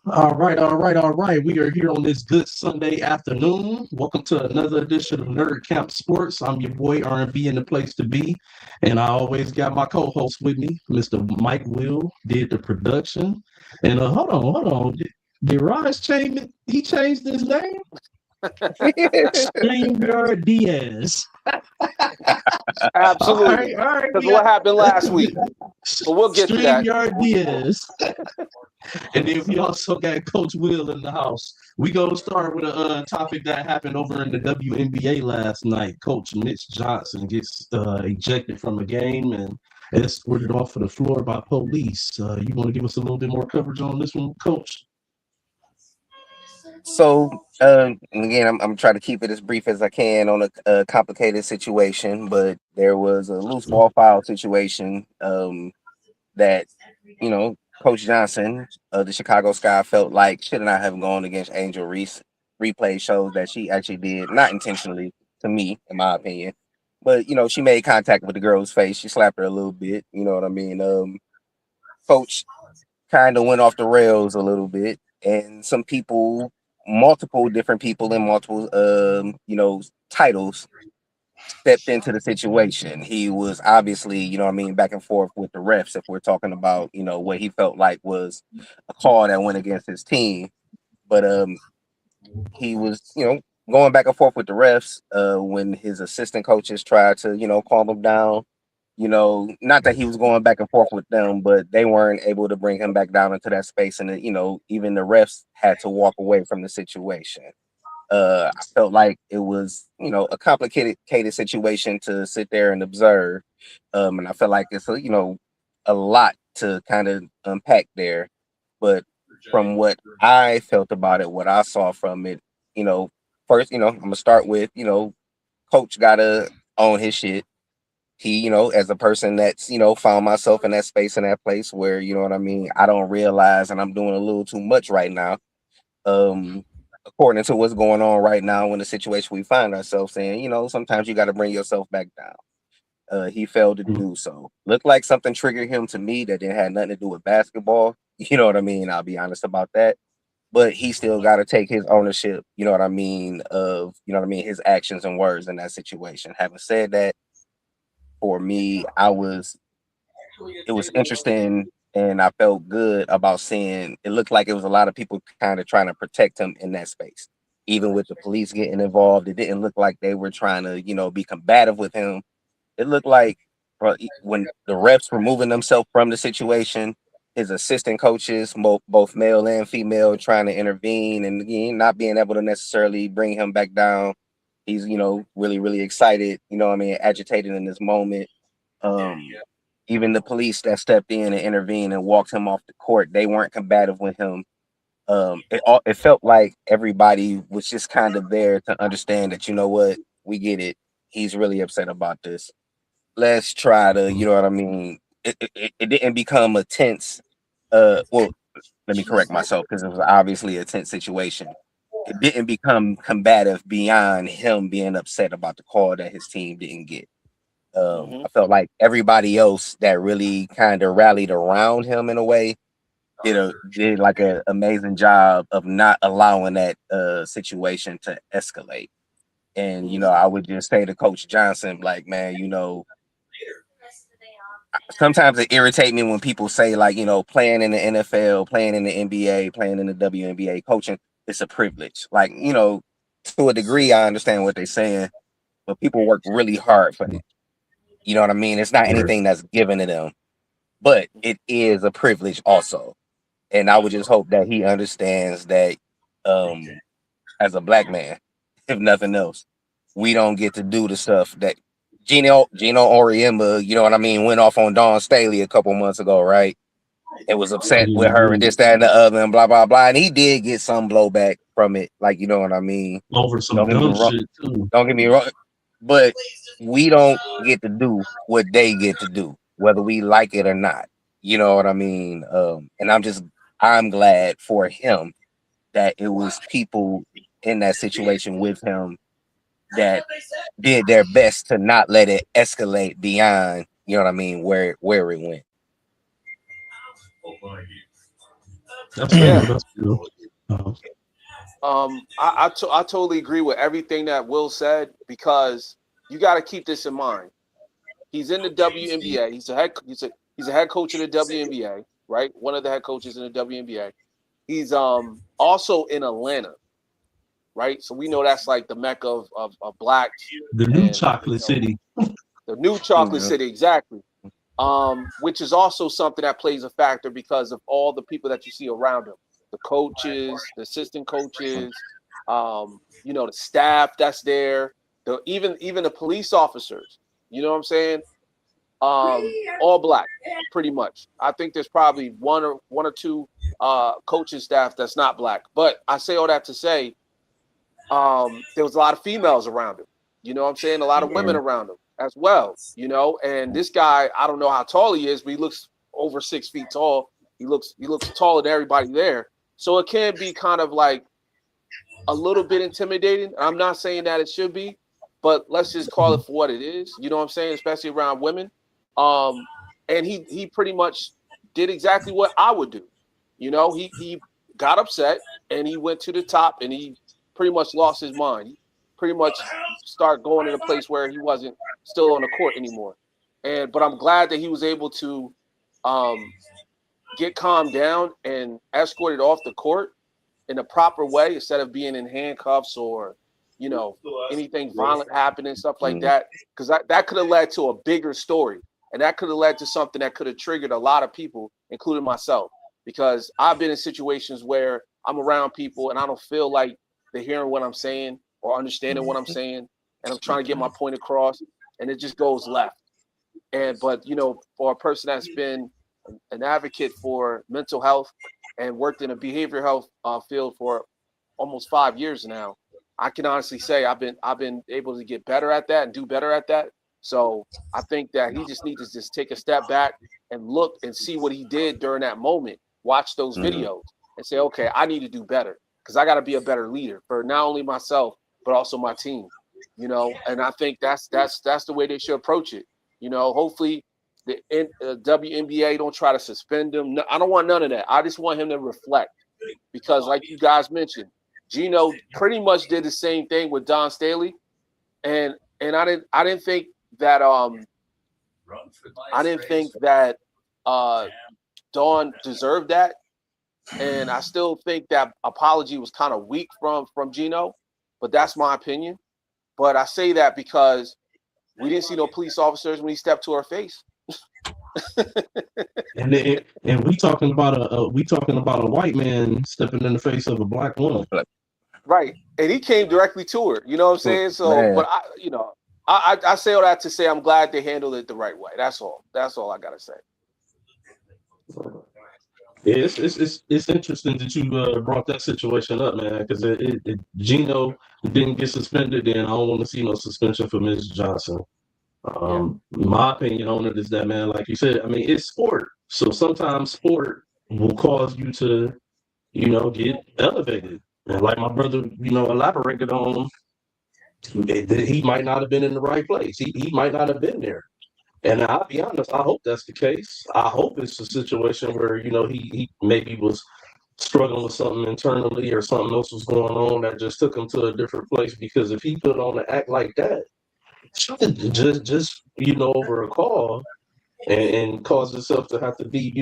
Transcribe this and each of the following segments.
All right. We are here on this good Sunday afternoon. Welcome to another edition of Nerdcamp Sports. I'm your boy R&B in the place to be, and I always got my co-host with me, Mr. Mike Will, did the production. And hold on. Did Raj change it? He changed his name? StreamYard Diaz. All Absolutely. right, all right. Because what happened last week? But we'll get to that. StreamYard Diaz. And then we also got Coach Will in the house. We gonna start with a topic that happened over in the WNBA last night. Coach Mitch Johnson gets ejected from a game and escorted off of the floor by police. You want to give us a little bit more coverage on this one, Coach? So, and again, I'm trying to keep it as brief as I can on a complicated situation, but there was a loose ball foul situation that, Coach Johnson of the Chicago Sky felt like should not have gone against Angel Reese. Replay shows that she actually did, not intentionally, to me, in my opinion. But, she made contact with the girl's face. She slapped her a little bit. You know what I mean? Coach kind of went off the rails a little bit, and some people, multiple different people in multiple titles stepped into the situation. He was obviously, back and forth with the refs if we're talking about, what he felt like was a call that went against his team. But he was, going back and forth with the refs when his assistant coaches tried to, calm him down. Not that he was going back and forth with them, but they weren't able to bring him back down into that space. And, even the refs had to walk away from the situation. I felt like it was, a complicated situation to sit there and observe. And I felt like it's, a lot to kind of unpack there. But from what I felt about it, what I saw from it, first, I'm going to start with, coach got to own his shit. He, as a person that's, found myself in that space, in that place where, I don't realize and I'm doing a little too much right now. According to what's going on right now in the situation we find ourselves in, sometimes you got to bring yourself back down. He failed to do so. Looked like something triggered him to me that didn't have nothing to do with basketball. You know what I mean? I'll be honest about that. But he still got to take his ownership, of, his actions and words in that situation. Having said that, for me, it was interesting and I felt good about seeing it looked like it was a lot of people kind of trying to protect him in that space. Even with the police getting involved, it didn't look like they were trying to, be combative with him. It looked like when the refs were moving themselves from the situation, his assistant coaches, both male and female, trying to intervene and again, not being able to necessarily bring him back down. He's, really, really excited, agitated in this moment. Um, Even the police that stepped in and intervened and walked him off the court, they weren't combative with him. It felt like everybody was just kind of there to understand that, what, we get it. He's really upset about this. Let's try to, it didn't become a tense, well, let me correct myself because it was obviously a tense situation. It didn't become combative beyond him being upset about the call that his team didn't get. I felt like everybody else that really kind of rallied around him in a way did like an amazing job of not allowing that situation to escalate. And I would just say to Coach Johnson, like, man, sometimes it irritates me when people say like, playing in the NFL, playing in the NBA, playing in the WNBA, coaching, it's a privilege. Like, to a degree, I understand what they're saying, but people work really hard for that. You know what I mean? It's not anything that's given to them, but it is a privilege also. And I would just hope that he understands that as a black man, if nothing else, we don't get to do the stuff that Gino Oriemba, you know what I mean, went off on Dawn Staley a couple months ago, right? It was upset with her and this, that, and the other, and blah, blah, blah. And he did get some blowback from it, like, you know what I mean? Over some dumb shit, too. Don't get me wrong. But we don't get to do what they get to do, whether we like it or not. You know what I mean? And I'm glad for him that it was people in that situation with him that did their best to not let it escalate beyond, you know what I mean, where it went. That's true. That's true. I totally agree with everything that Will said, because you got to keep this in mind. He's in the WNBA. He's a head coach in the WNBA, right? One of the head coaches in the WNBA. He's also in Atlanta, right? So we know that's like the mecca of blacks. The new chocolate city. The new chocolate city, exactly. Which is also something that plays a factor because of all the people that you see around him. The coaches, the assistant coaches, the staff that's there, even the police officers. You know what I'm saying? All black, pretty much. I think there's probably one or two coaching staff that's not black. But I say all that to say, there was a lot of females around him. You know what I'm saying? A lot of women around him as well. And this guy, I don't know how tall he is, but he looks over 6 feet tall. He looks taller than everybody there. So it can be kind of like a little bit intimidating. I'm not saying that it should be, but let's just call it for what it is. You know what I'm saying? Especially around women. And he pretty much did exactly what I would do. He got upset and he went to the top and he pretty much lost his mind. He pretty much started going in a place where he wasn't still on the court anymore. But I'm glad that he was able to get calmed down and escorted off the court in a proper way instead of being in handcuffs or, anything violent happening, stuff like that. Because that could have led to a bigger story. And that could have led to something that could have triggered a lot of people, including myself. Because I've been in situations where I'm around people and I don't feel like they're hearing what I'm saying or understanding what I'm saying. And I'm trying to get my point across. And it just goes left. But for a person that's been an advocate for mental health and worked in a behavioral health field for almost 5 years now, I can honestly say I've been able to get better at that and do better at that. So I think that he just needs to just take a step back and look and see what he did during that moment, watch those videos and say, okay, I need to do better because I got to be a better leader for not only myself, but also my team, and I think that's the way they should approach it. Hopefully the WNBA don't try to suspend him. No, I don't want none of that. I just want him to reflect because like you guys mentioned, Gino pretty much did the same thing with Don Staley. And I didn't think that Dawn deserved that, and I still think that apology was kind of weak from Gino, but that's my opinion. But I say that because we didn't see no police officers when he stepped to our face. and we talking about a white man stepping in the face of a black woman, right? And he came directly to her. You know what I'm saying? So, man. But I say all that to say I'm glad they handled it the right way. That's all. That's all I gotta say. Yeah, it's interesting that you brought that situation up, man. Because Gino didn't get suspended, and I don't want to see no suspension for Ms. Johnson. My opinion on it is that, man, like you said, I mean, it's sport. So sometimes sport will cause you to, get elevated. And like my brother, elaborated on. He might not have been in the right place. He might not have been there. And I'll be honest, I hope that's the case. I hope it's a situation where, he maybe was struggling with something internally or something else was going on that just took him to a different place. Because if he put on an act like that, just over a call and cause himself to have to be,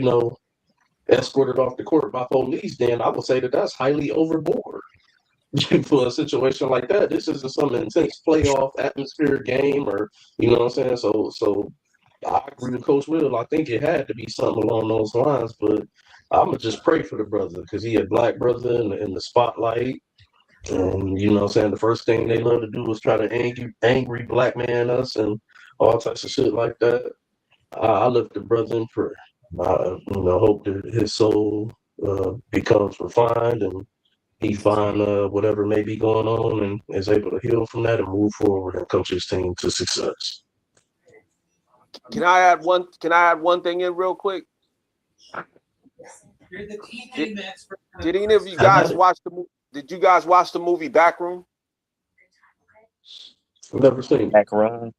escorted off the court by police, then I would say that that's highly overboard. For a situation like that, this isn't some intense playoff atmosphere game, or you know what I'm saying. So I agree with Coach Will. I think it had to be something along those lines, but I'm gonna just pray for the brother because he a black brother in the spotlight, and you know what I'm saying. The first thing they love to do is try to angry black man us and all types of shit like that. I lift the brother in prayer. I hope that his soul becomes refined and he find whatever may be going on and is able to heal from that and move forward and coach his team to success. Can I add one thing in real quick? Did any of you guys watch the movie? Did you guys watch the movie Backroom? I've never seen Backroom.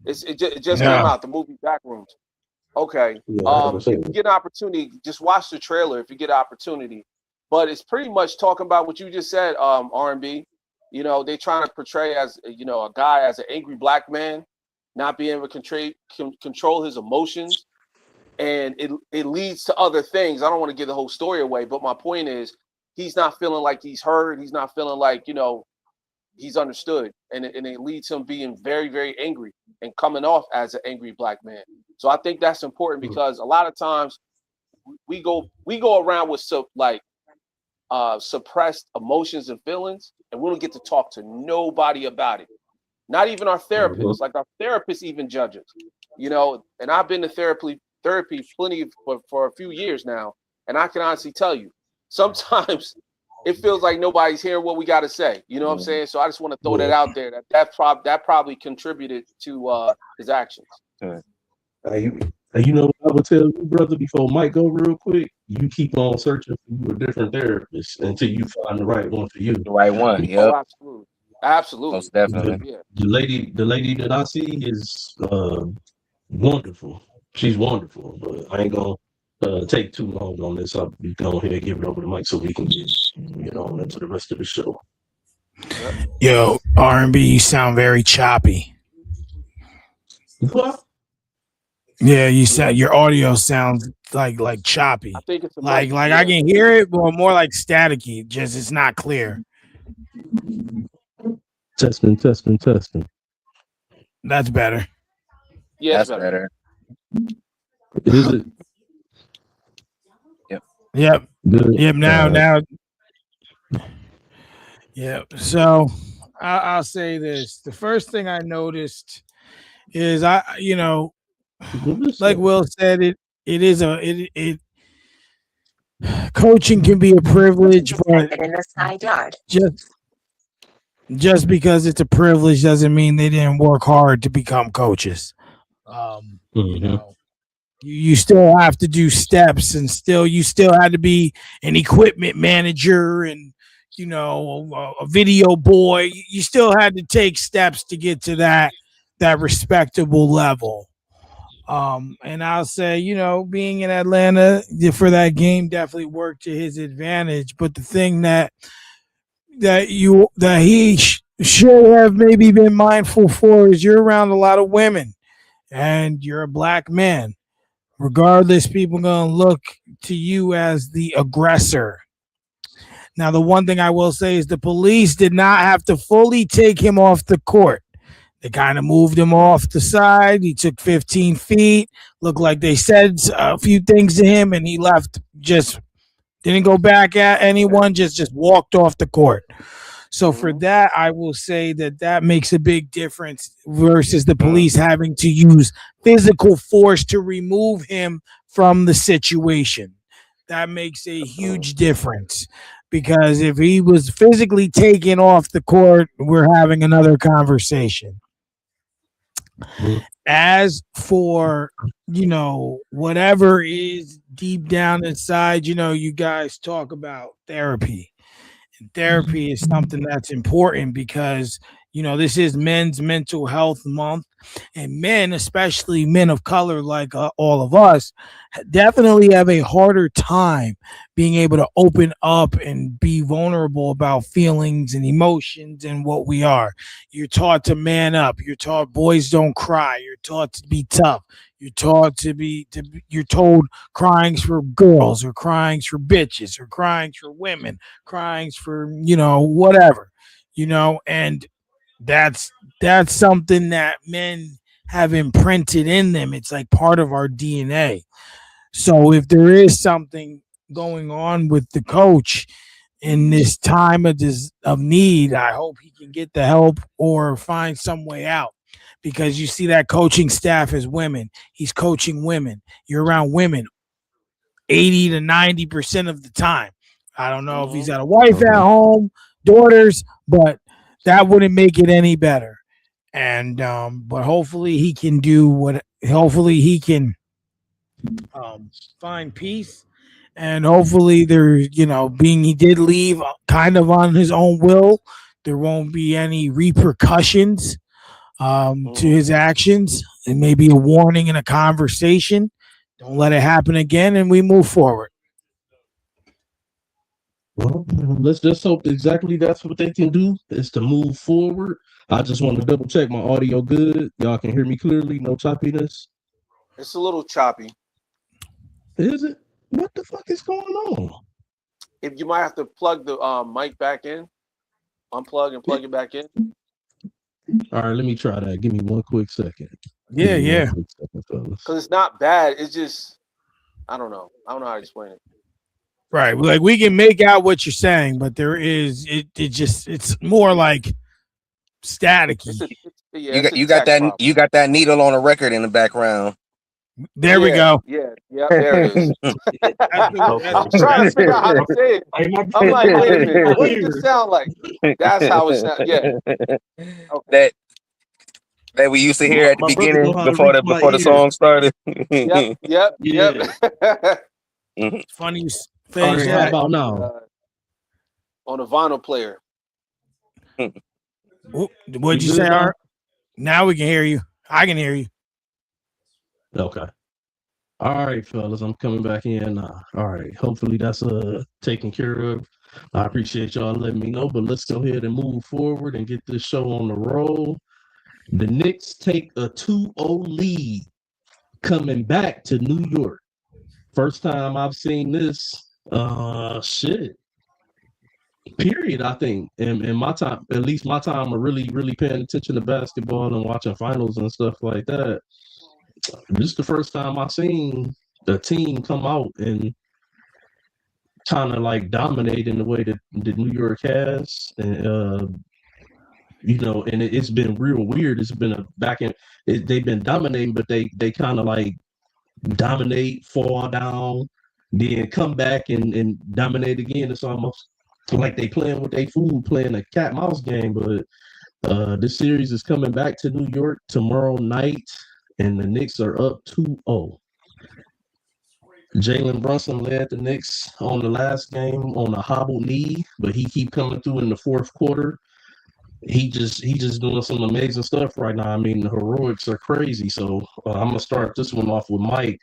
It just came out, the movie Backrooms. Okay. Yeah, I haven't If seen you it. get an opportunity, just watch the trailer if you get an opportunity. But it's pretty much talking about what you just said, R&B. You know, they trying to portray as a guy as an angry black man, not being able to control his emotions, and it leads to other things. I don't want to give the whole story away, but my point is he's not feeling like he's heard. He's not feeling like he's understood, and it leads him being very, very angry and coming off as an angry black man. So I think that's important because a lot of times we go around with suppressed emotions and feelings, and we don't get to talk to nobody about it. Not even our Mhm. therapists. Like our therapist even judges. And I've been to therapy plenty for a few years now, and I can honestly tell you, sometimes it feels like nobody's hearing what we got to say. You know what I'm saying? So I just want to throw that Yeah. out there. That probably contributed to his actions. You know what I would tell you, brother, before Mike go real quick, you keep on searching for a different therapist until you find the right one for you. The right one. Oh, Yep. absolutely, absolutely. Most definitely. Yeah. The lady that I see is wonderful. She's wonderful, but I ain't gonna take too long on this. I'll be going ahead and give it over to Mike so we can get on into the rest of the show. Yep. Yo, R&B, you sound very choppy. What? Yeah, you sound your audio sounds like choppy. I think it's a Like mic. I can hear it, but more like staticky. Just it's not clear. Testing. That's better. Yeah, That's it's better. Is it Yep. good? Yep. Now. Yep. So I'll say this. The first thing I noticed is like Will said, it is coaching can be a privilege, but in the side yard. just because it's a privilege doesn't mean they didn't work hard to become coaches. You still have to do steps, and you still had to be an equipment manager and a video boy. You still had to take steps to get to that respectable level. And I'll say, being in Atlanta for that game definitely worked to his advantage. But the thing that he should have maybe been mindful for is you're around a lot of women and you're a black man. Regardless, people are going to look to you as the aggressor. Now, the one thing I will say is the police did not have to fully take him off the court. They kind of moved him off the side. He took 15 feet. Looked like they said a few things to him, and he left. Just didn't go back at anyone. Just walked off the court. So for that, I will say that makes a big difference versus the police having to use physical force to remove him from the situation. That makes a huge difference. Because if he was physically taken off the court, we're having another conversation. As for, whatever is deep down inside, you guys talk about therapy. And therapy is something that's important because, this is Men's Mental Health Month. And men, especially men of color like all of us, definitely have a harder time being able to open up and be vulnerable about feelings and emotions and what we are. You're taught to man up. You're taught boys don't cry. You're taught to be tough. You're taught you're told crying's for girls or crying's for bitches or crying's for women, crying's for, whatever, and that's something that men have imprinted in them. It's like part of our DNA. So if there is something going on with the coach in this time of need, I hope he can get the help or find some way out. Because you see that coaching staff is women. He's coaching women. You're around women 80 to 90% of the time. I don't know if he's got a wife at home, daughters, but that wouldn't make it any better. And but hopefully he can find peace, and hopefully he did leave kind of on his own will. There won't be any repercussions to his actions. It may be a warning and a conversation, Don't let it happen again, and we move forward. Well, let's just hope exactly that's what they can do is to move forward. I just want to double check my audio good. Y'all can hear me clearly, no choppiness. It's a little choppy. Is it? What the fuck is going on? If you might have to plug the mic back in, unplug and plug it back in. All right, let me try that. Give me one quick second. Yeah. Because it's not bad. It's just, I don't know. I don't know how to explain it. Right. Like we can make out what you're saying, but there is it's more like staticky. You got that needle on a record in the background. There we go. Yeah, there it is. I'm trying to figure out how to say it. I'm like, wait a minute, what does it sound like? That's how it sounds. Yeah. Okay. That we used to hear at the beginning before the song started. Yep. It's funny you finish that. How about now? On a vinyl player. What'd you say, Art? Now we can hear you. I can hear you. Okay. All right, fellas, I'm coming back in. All right. Hopefully that's taken care of. I appreciate y'all letting me know, but let's go ahead and move forward and get this show on the roll. The Knicks take a 2-0 lead coming back to New York. First time I've seen this period, I think. In my time, at least my time of really, really paying attention to basketball and watching finals and stuff like that. This is the first time I've seen the team come out and kind of like dominate in the way that the New York has. And and it's been real weird. It's been they've been dominating, but they kind of like dominate, fall down, then come back and dominate again. It's almost like they playing with their food, playing a cat mouse game. But this series is coming back to New York tomorrow night, and the Knicks are up 2-0. Jalen Brunson led the Knicks on the last game on a hobbled knee, but he keep coming through in the fourth quarter. He just doing some amazing stuff right now. I mean, the heroics are crazy. So I'm gonna start this one off with Mike.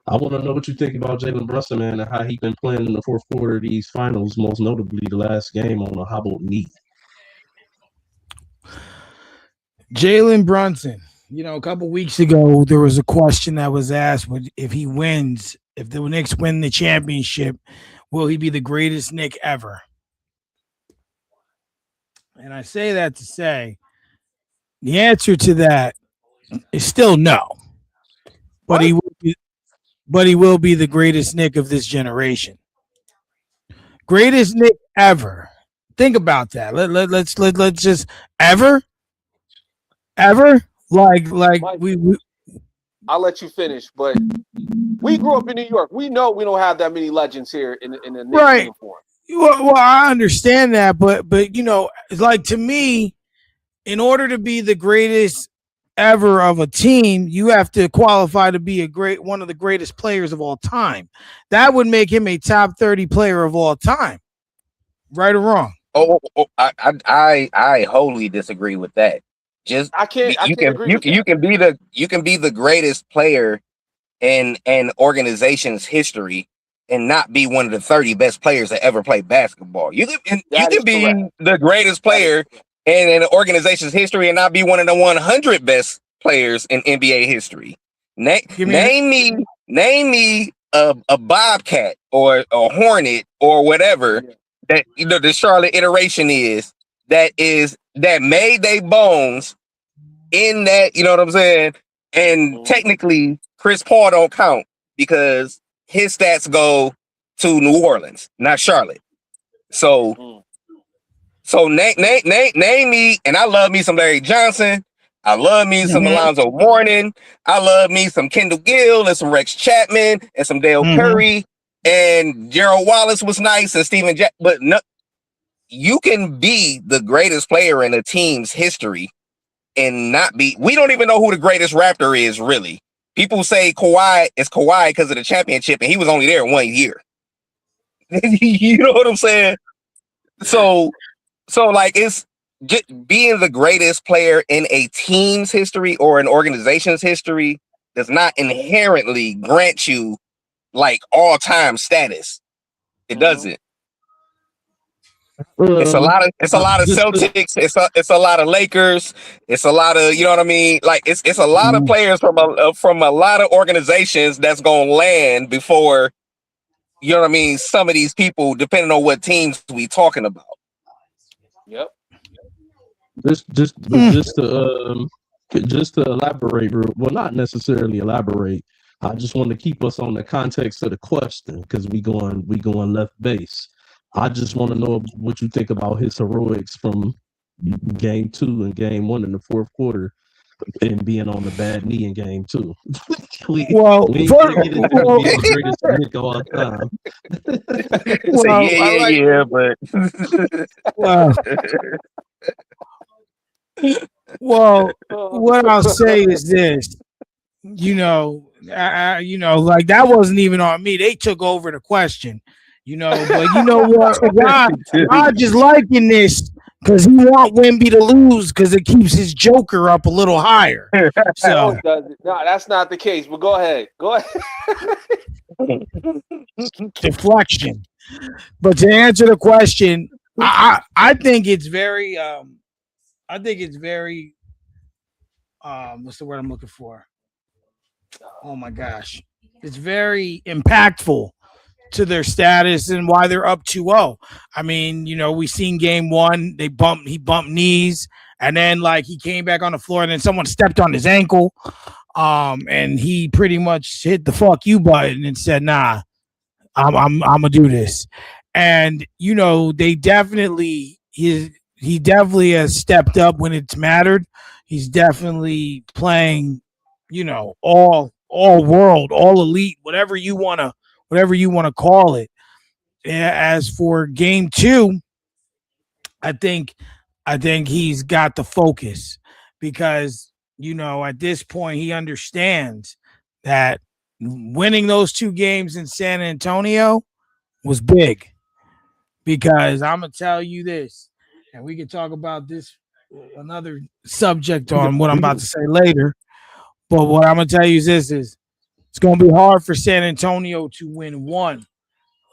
I want to know what you think about Jalen Brunson, man, and how he been playing in the fourth quarter of these finals, most notably the last game on a hobbled knee. Jalen Brunson. A couple weeks ago, there was a question that was asked: if the Knicks win the championship, will he be the greatest Knick ever? And I say that to say the answer to that is still no. But he will be the greatest Knick of this generation. Greatest Knick ever. Think about that. Let's just ever like Mike, we I'll let you finish, but we grew up in New York. We know we don't have that many legends here in the Knicks uniform. Well, I understand that, but like to me, in order to be the greatest ever of a team, you have to qualify to be one of the greatest players of all time. That would make him a top 30 player of all time. Right or wrong? I wholly disagree with that. Just I can't agree with that. You can be the greatest player in an organization's history and not be one of the 30 best players that ever played basketball. You can be the greatest player in an organization's history and not be one of the 100 best players in NBA history. Name me a Bobcat or a Hornet or whatever that the Charlotte iteration is that made their bones in that, you know what I'm saying? And technically Chris Paul don't count because his stats go to New Orleans, not Charlotte. So name me, and I love me some Larry Johnson. I love me some Alonzo Mourning. I love me some Kendall Gill and some Rex Chapman and some Dale Curry, and Gerald Wallace was nice and Steven Jack. But no, you can be the greatest player in a team's history and not be. We don't even know who the greatest Raptor is, really. People say Kawhi is Kawhi because of the championship, and he was only there 1 year. You know what I'm saying? So like it's just being the greatest player in a team's history or an organization's history does not inherently grant you like all-time status. It doesn't. It's a lot of Celtics. It's a lot of Lakers. It's a lot of, you know what I mean. Like it's a lot of players from a lot of organizations that's gonna land before, you know what I mean. Some of these people, depending on what teams we talking about. Yep. Just to elaborate, well, not necessarily elaborate. I just want to keep us on the context of the question because we going left base. I just want to know what you think about his heroics from game 2 and game 1 in the fourth quarter and being on the bad knee in game 2. we ain't gonna get into being the greatest Nick of all time. Well, what I'll say is this. Like that wasn't even on me. They took over the question, but you know what? Rod just liking this because he want Wemby to lose because it keeps his Joker up a little higher. So no, that's not the case. But go ahead. Deflection. But to answer the question, I think it's very what's the word I'm looking for? Oh my gosh. It's very impactful to their status and why they're up 2-0. I mean, we seen game 1, he bumped knees, and then like he came back on the floor and then someone stepped on his ankle. And he pretty much hit the fuck you button and said, nah, I'm gonna do this. And he definitely has stepped up when it's mattered. He's definitely playing, all world, all elite, whatever you want to call it. As for game 2, I think he's got the focus because, at this point he understands that winning those 2 games in San Antonio was big. Because I'm going to tell you this, and we can talk about this, another subject on what I'm about to say later. But what I'm going to tell you is this is it's going to be hard for San Antonio to win 1,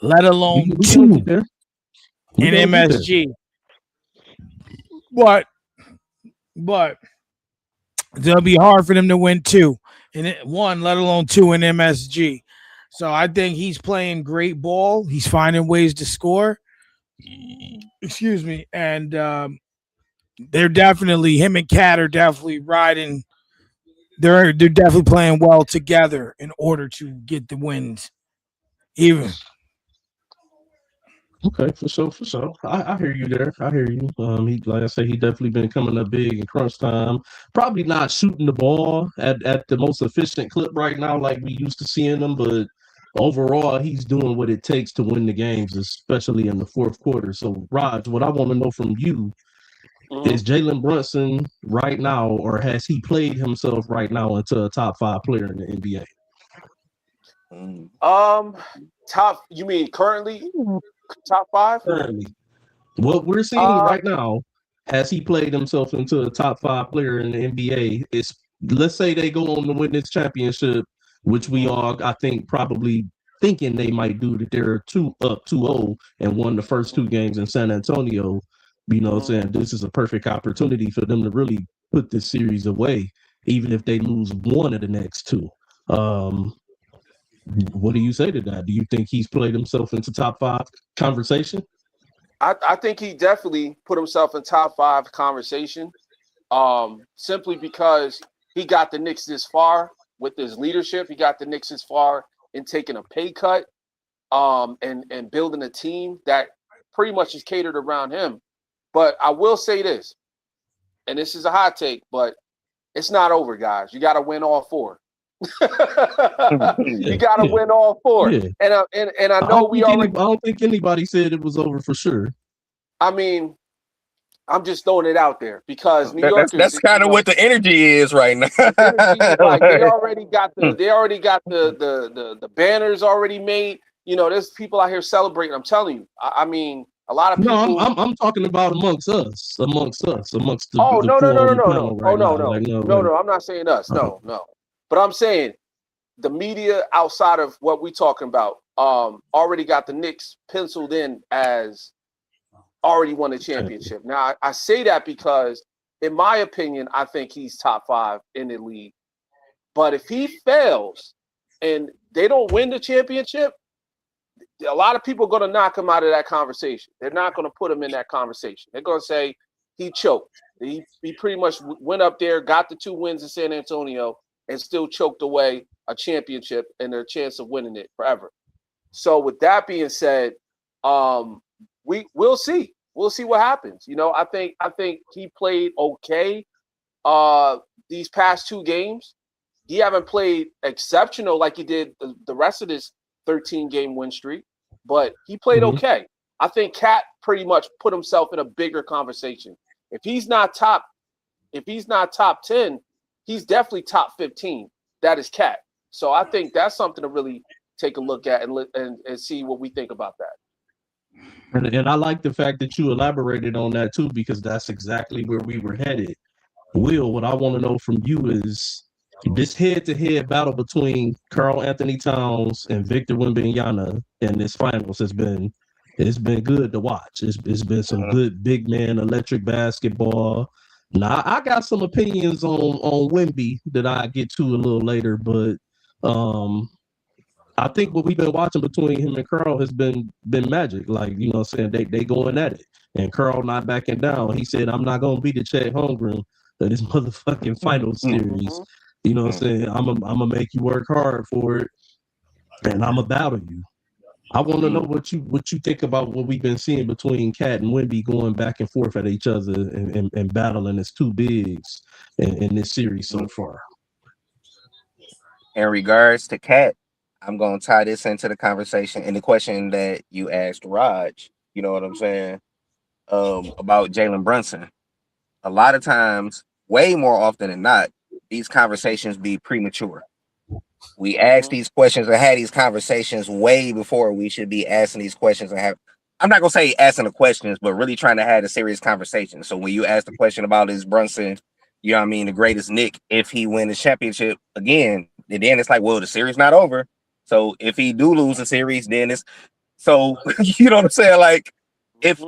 let alone 2 in MSG. But it'll be hard for them to win 2 in 1, let alone 2 in MSG. So I think he's playing great ball. He's finding ways to score. Excuse me. And they're definitely, him and Cat are definitely riding. They're definitely playing well together in order to get the wins. Even. Okay, for sure. I hear you there. I hear you. He, like I say, he definitely been coming up big in crunch time. Probably not shooting the ball at the most efficient clip right now, like we used to seeing him, but overall, he's doing what it takes to win the games, especially in the fourth quarter. So, Raj, what I want to know from you is Jalen Brunson right now, or has he played himself right now into a top 5 player in the NBA? You mean currently? Top 5? Currently. What we're seeing right now, has he played himself into a top 5 player in the NBA? Let's say they go on to win this championship, which we all, I think, probably thinking they might do, that they're 2-0 and won the first 2 games in San Antonio. Saying this is a perfect opportunity for them to really put this series away, even if they lose 1 of the next 2. What do you say to that? Do you think he's played himself into top 5 conversation? I think he definitely put himself in top 5 conversation, simply because he got the Knicks this far with his leadership. He got the Knicks this far in taking a pay cut, and building a team that pretty much is catered around him. But I will say this, and this is a hot take, but it's not over, guys. You got to win all 4. You got to win all 4. Yeah. And I know I don't think anybody said it was over for sure. I mean, I'm just throwing it out there because New Yorkers. That's kind of what the energy is right now. Like they already got the banners already made. There's people out here celebrating. I'm telling you. I mean, a lot of people. No, I'm talking about amongst us, amongst the. Oh, no. Oh, no. I'm not saying us. No. But I'm saying the media outside of what we're talking about already got the Knicks penciled in as already won the championship. Now, I say that because, in my opinion, I think he's top 5 in the league. But if he fails and they don't win the championship, a lot of people are going to knock him out of that conversation. They're not going to put him in that conversation. They're going to say he choked. He pretty much went up there, got the 2 wins in San Antonio, and still choked away a championship and their chance of winning it forever. So with that being said, we'll see. We'll see what happens. You know, I think he played okay these past 2 games. He haven't played exceptional like he did the rest of this 13-game win streak, but he played okay. I think Cat pretty much put himself in a bigger conversation. If he's not top 10, he's definitely top 15. That is Cat. So I think that's something to really take a look at and see what we think about that. And I like the fact that you elaborated on that too, because that's exactly where we were headed. Will, what I want to know from you is this head-to-head battle between Karl Anthony Towns and Victor Wembanyama in this finals it's been good to watch. It's been some good big man electric basketball. Now I got some opinions on Wemby that I get to a little later, but I think what we've been watching between him and Karl has been magic. Like, you know what I'm saying? They going at it. And Karl not backing down. He said, I'm not gonna be the Chet Holmgren of this motherfucking final series. You know what I'm saying? I'm gonna make you work hard for it, and I'm gonna battle you. I want to know what you think about what we've been seeing between Cat and Wemby going back and forth at each other and battling as 2 bigs in this series so far. In regards to Cat, I'm gonna tie this into the conversation and the question that you asked Raj. You know what I'm saying? About Jalen Brunson. A lot of times, way more often than not, these conversations be premature. We ask these questions or had these conversations way before we should be asking these questions and have. I'm not gonna say asking the questions, but really trying to have a serious conversation. So when you ask the question about is Brunson, you know what I mean, the greatest Knick if he win the championship again, and then it's like, well, the series not over. So if he do lose the series, then it's so you know what I'm saying? Like if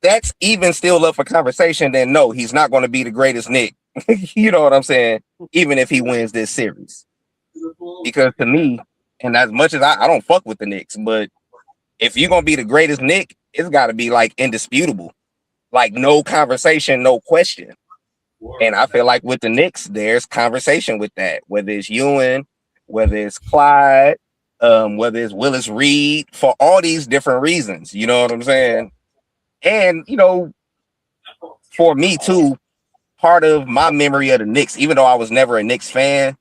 that's even still up for conversation, then no, he's not going to be the greatest Knick. You know what I'm saying? Even if he wins this series. Because to me, and as much as I don't fuck with the Knicks, but if you're gonna be the greatest Knick, it's gotta be like indisputable. Like no conversation, no question. And I feel like with the Knicks, there's conversation with that, whether it's Ewing, whether it's Clyde, whether it's Willis Reed, for all these different reasons. You know what I'm saying? And you know, for me too, part of my memory of the Knicks, even though I was never a Knicks fan,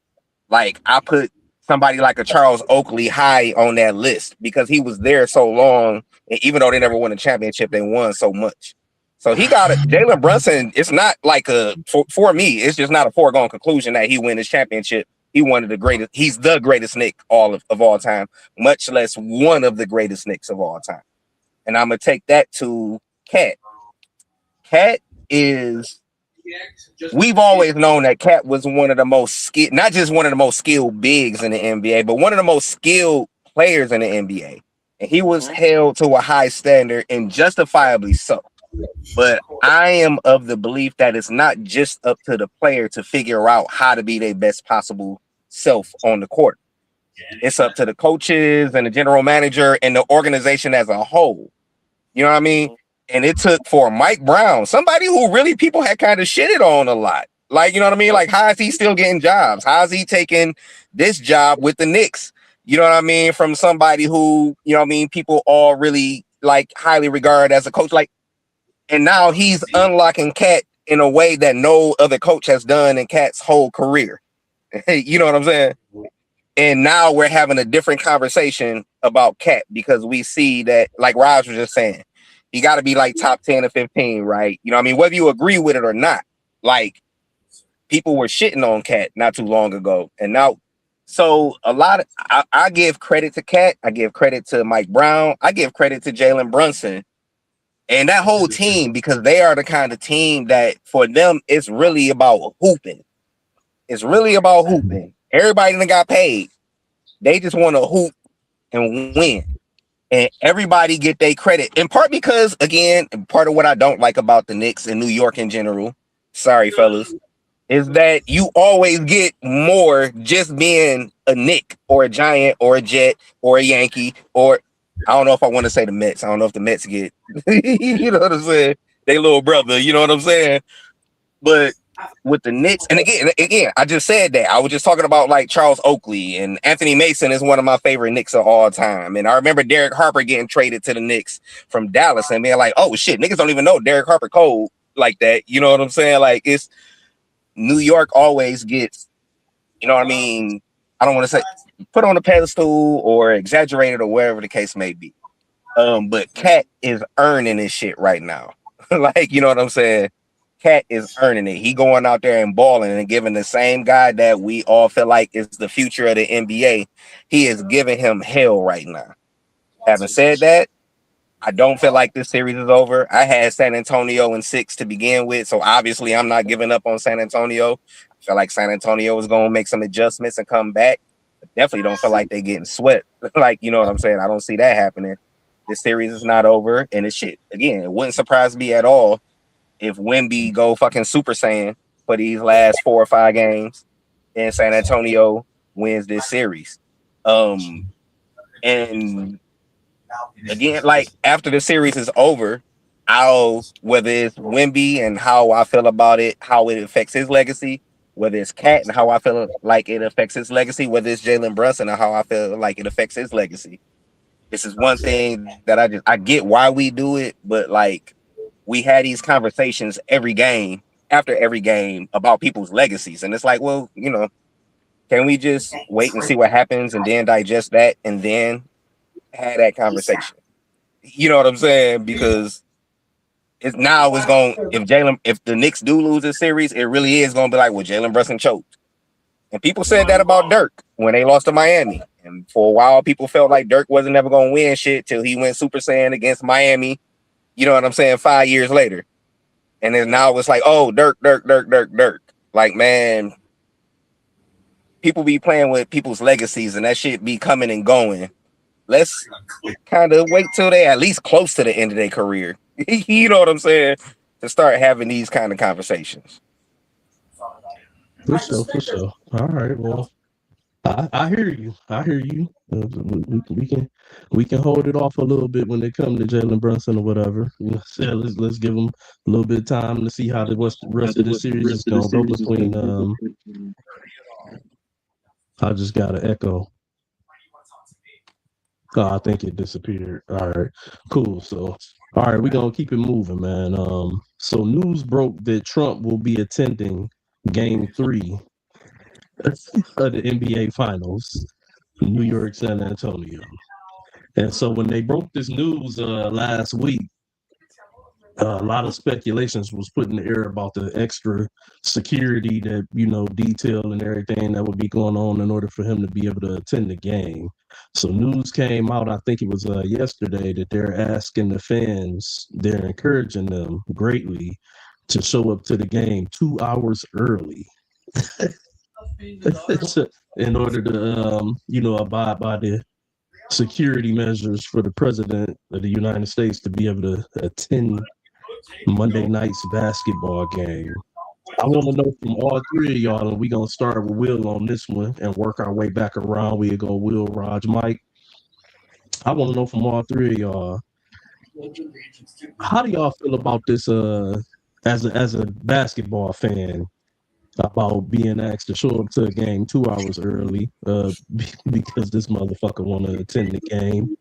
like I put somebody like a Charles Oakley high on that list because he was there so long, and even though they never won a championship, they won so much. So he got it. Jalen Brunson, it's not like for me, it's just not a foregone conclusion that he win his championship. He one of the greatest, he's the greatest Knick of all time, much less one of the greatest Knicks of all time. And I'm gonna take that to Cat. Cat is, we've always known that Cat was one of the most skilled, not just one of the most skilled bigs in the NBA, but one of the most skilled players in the NBA. And he was held to a high standard, and justifiably so. But I am of the belief that it's not just up to the player to figure out how to be their best possible self on the court. It's up to the coaches and the general manager and the organization as a whole. You know what I mean? And it took for Mike Brown, somebody who really people had kind of shitted on a lot. Like, you know what I mean? Like, how is he still getting jobs? How is he taking this job with the Knicks? You know what I mean? From somebody who, you know what I mean, people all really like highly regard as a coach. Like, and now he's unlocking Cat in a way that no other coach has done in Cat's whole career. You know what I'm saying? And now we're having a different conversation about Cat because we see that, like Raj was just saying, he got to be like top 10 or 15, right? You know what I mean? Whether you agree with it or not, like people were shitting on Cat not too long ago. And now, so a lot of, I give credit to Cat. I give credit to Mike Brown. I give credit to Jalen Brunson and that whole team, because they are the kind of team that for them, it's really about hooping. It's really about hooping. Everybody done got paid. They just want to hoop and win. And everybody get their credit. In part because, again, part of what I don't like about the Knicks and New York in general, sorry, fellas, is that you always get more just being a Knick or a Giant or a Jet or a Yankee or I don't know if I want to say the Mets. I don't know if the Mets get, you know what I'm saying? They little brother, you know what I'm saying? But with the Knicks, and again, I just said that. I was just talking about like Charles Oakley and Anthony Mason is one of my favorite Knicks of all time. And I remember Derek Harper getting traded to the Knicks from Dallas and being like, oh shit, niggas don't even know Derek Harper cold like that. You know what I'm saying? Like it's New York always gets, you know what I mean? I don't want to say put on a pedestal or exaggerated or whatever the case may be. But Cat is earning this shit right now. Like, you know what I'm saying? Cat is earning it. He going out there and balling and giving the same guy that we all feel like is the future of the NBA. He is giving him hell right now. Having said that, I don't feel like this series is over. I had San Antonio in 6 to begin with, so obviously I'm not giving up on San Antonio. I feel like San Antonio is going to make some adjustments and come back. But definitely don't feel like they're getting swept. Like, you know what I'm saying? I don't see that happening. This series is not over, and it's shit. Again, it wouldn't surprise me at all if Wemby go fucking Super Saiyan for these last 4 or 5 games and San Antonio wins this series. And again, like after the series is over, whether it's Wemby and how I feel about it, how it affects his legacy, whether it's Cat and how I feel like it affects his legacy, whether it's Jalen Brunson and how I feel like it affects his legacy. This is one thing that I get why we do it, but like we had these conversations after every game about people's legacies. And it's like, well, you know, can we just wait and see what happens and then digest that and then have that conversation? You know what I'm saying? Because if the Knicks do lose this series, it really is gonna be like, well, Jalen Brunson choked. And people said that about Dirk when they lost to Miami. And for a while, people felt like Dirk wasn't never gonna win shit till he went Super Saiyan against Miami. You know what I'm saying? 5 years later. And then now it's like, oh, Dirk. Like, man, people be playing with people's legacies and that shit be coming and going. Let's kind of wait till they at least close to the end of their career. You know what I'm saying? To start having these kind of conversations. For sure. All right, well, I hear you. We can hold it off a little bit when they come to Jalen Brunson or whatever. You know, so let's give them a little bit of time to see how the rest of the series is gonna go between. I just got an echo. Oh, I think it disappeared. All right, cool. So, all right, we're gonna keep it moving, man. So news broke that Trump will be attending Game 3 of the NBA Finals, New York, San Antonio. And so when they broke this news last week, a lot of speculations was put in the air about the extra security that, you know, detail and everything that would be going on in order for him to be able to attend the game. So news came out, I think it was yesterday, that they're asking the fans, they're encouraging them greatly to show up to the game 2 hours early. In order to, you know, abide by the security measures for the president of the United States to be able to attend Monday night's basketball game. I want to know from all three of y'all, and we're going to start with Will on this one and work our way back around. We'll go Will, Raj, Mike. I want to know from all three of y'all, how do y'all feel about this as a basketball fan? About being asked to show up to a game 2 hours early because this motherfucker want to attend the game.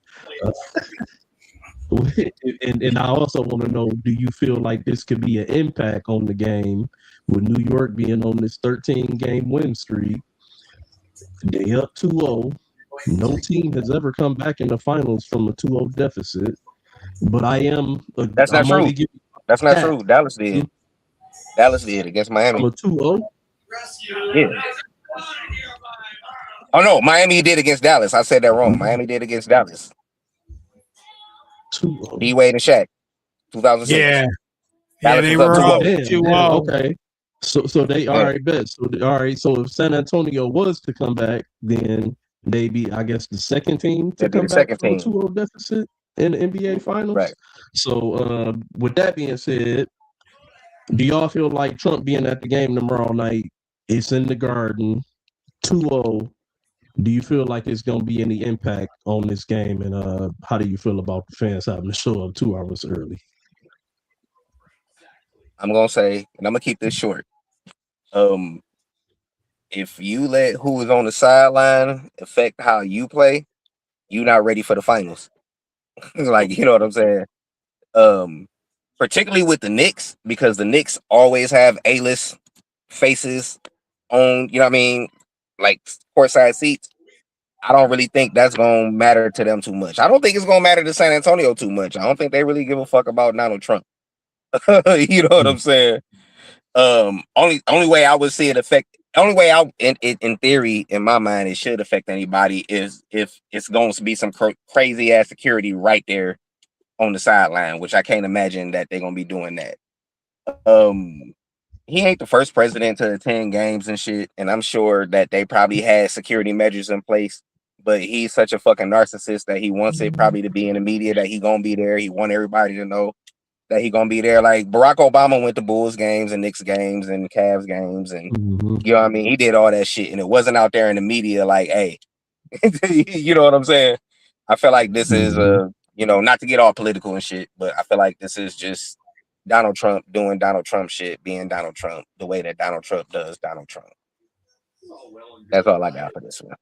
And I also want to know, do you feel like this could be an impact on the game with New York being on this 13-game win streak? They up 2-0. No team has ever come back in the finals from a 2-0 deficit. But That's not true. That's not true. Dallas did. Dallas did against Miami. A 2-0? Yeah. Oh, no. Miami did against Dallas. I said that wrong. Miami did against Dallas. 2-0. D-Wade and Shaq. 2006. Yeah, they were up 2-0. Okay. So they all right, bet. So all right. So if San Antonio was to come back, then maybe I guess the second team to That'd be come the back second from a team. 2-0 deficit in the NBA Finals. Right. So with that being said, do y'all feel like Trump being at the game tomorrow night? It's in the Garden, 2-0. Do you feel like it's going to be any impact on this game? And how do you feel about the fans having to show up 2 hours early? I'm gonna say, and I'm gonna keep this short. If you let who is on the sideline affect how you play, you're not ready for the finals. Like, you know what I'm saying? Particularly with the Knicks, because the Knicks always have A-list faces on, you know what I mean, like courtside seats. I don't really think that's gonna matter to them too much. I don't think it's gonna matter to San Antonio too much. I don't think they really give a fuck about Donald Trump. You know what I'm saying? Only way I would see it affect. Only way I, in theory, in my mind, it should affect anybody is if it's going to be some crazy ass security right there on the sideline, which I can't imagine that they're gonna be doing that. He ain't the first president to attend games and shit, and I'm sure that they probably had security measures in place. But he's such a fucking narcissist that he wants it probably to be in the media that he gonna be there. He want everybody to know that he gonna be there. Like Barack Obama went to Bulls games and Knicks games and Cavs games, and you know what I mean. He did all that shit, and it wasn't out there in the media like, hey, you know what I'm saying? I feel like this is not to get all political and shit, but I feel like this is just Donald Trump doing Donald Trump shit, being Donald Trump the way that Donald Trump does Donald Trump. That's all I got for this one.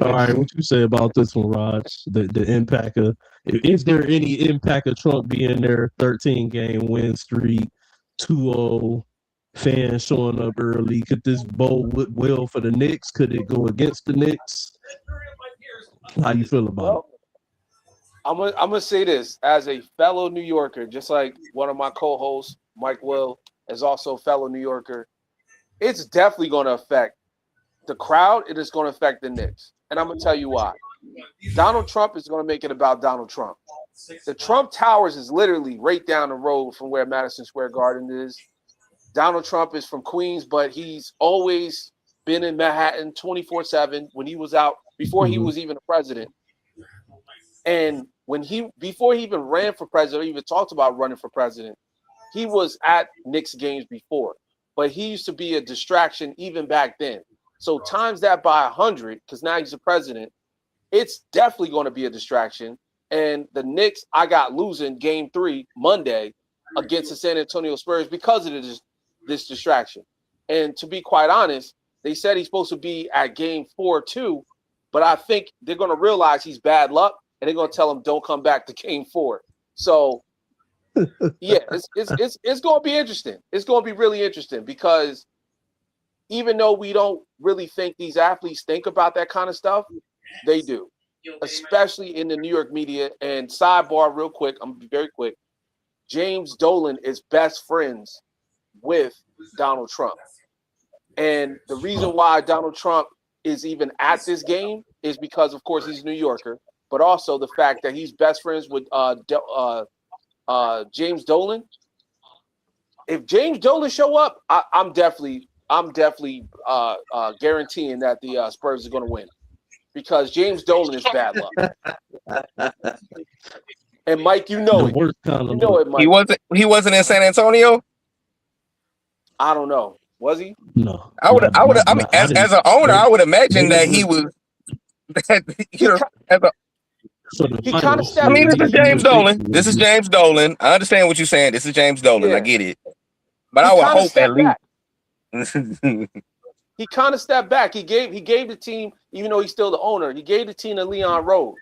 All right, what you say about this one, Raj? The impact of, is there any impact of Trump being there? 13-game win streak, 2-0, fans showing up early. Could this bode well for the Knicks? Could it go against the Knicks? How you feel about it? I'm gonna say this as a fellow New Yorker, just like one of my co-hosts, Mike Will, is also a fellow New Yorker. It's definitely going to affect the crowd. It is going to affect the Knicks, and I'm gonna tell you why. Donald Trump is going to make it about Donald Trump. The Trump Towers is literally right down the road from where Madison Square Garden is. Donald Trump is from Queens, but he's always been in Manhattan 24/7 when he was out before he was even a president. And before he even ran for president, or even talked about running for president, he was at Knicks games before. But he used to be a distraction even back then. So times that by 100, because now he's the president, it's definitely going to be a distraction. And the Knicks, I got losing game 3 Monday against the San Antonio Spurs because of this distraction. And to be quite honest, they said he's supposed to be at game 4 too, but I think they're going to realize he's bad luck, and they're going to tell him don't come back to game 4. So yeah, it's going to be interesting. It's going to be really interesting because even though we don't really think these athletes think about that kind of stuff, they do, especially in the New York media. And sidebar real quick, I'm going to be very quick. James Dolan is best friends with Donald Trump. And the reason why Donald Trump is even at this game is because, of course, he's a New Yorker, but also the fact that he's best friends with James Dolan. If James Dolan show up, I'm definitely guaranteeing that the Spurs are going to win because James Dolan is bad luck. And Mike, you know it. You know it, Mike. He wasn't in San Antonio. I don't know. Was he? No. I would. I mean, as an owner, I would imagine that he was. He kind of stepped. I mean, this is James Dolan. This is James Dolan. I understand what you're saying. This is James Dolan. Yeah. I get it. But I would hope at least. He kind of stepped back. He gave the team, even though he's still the owner, he gave the team to Leon Rose.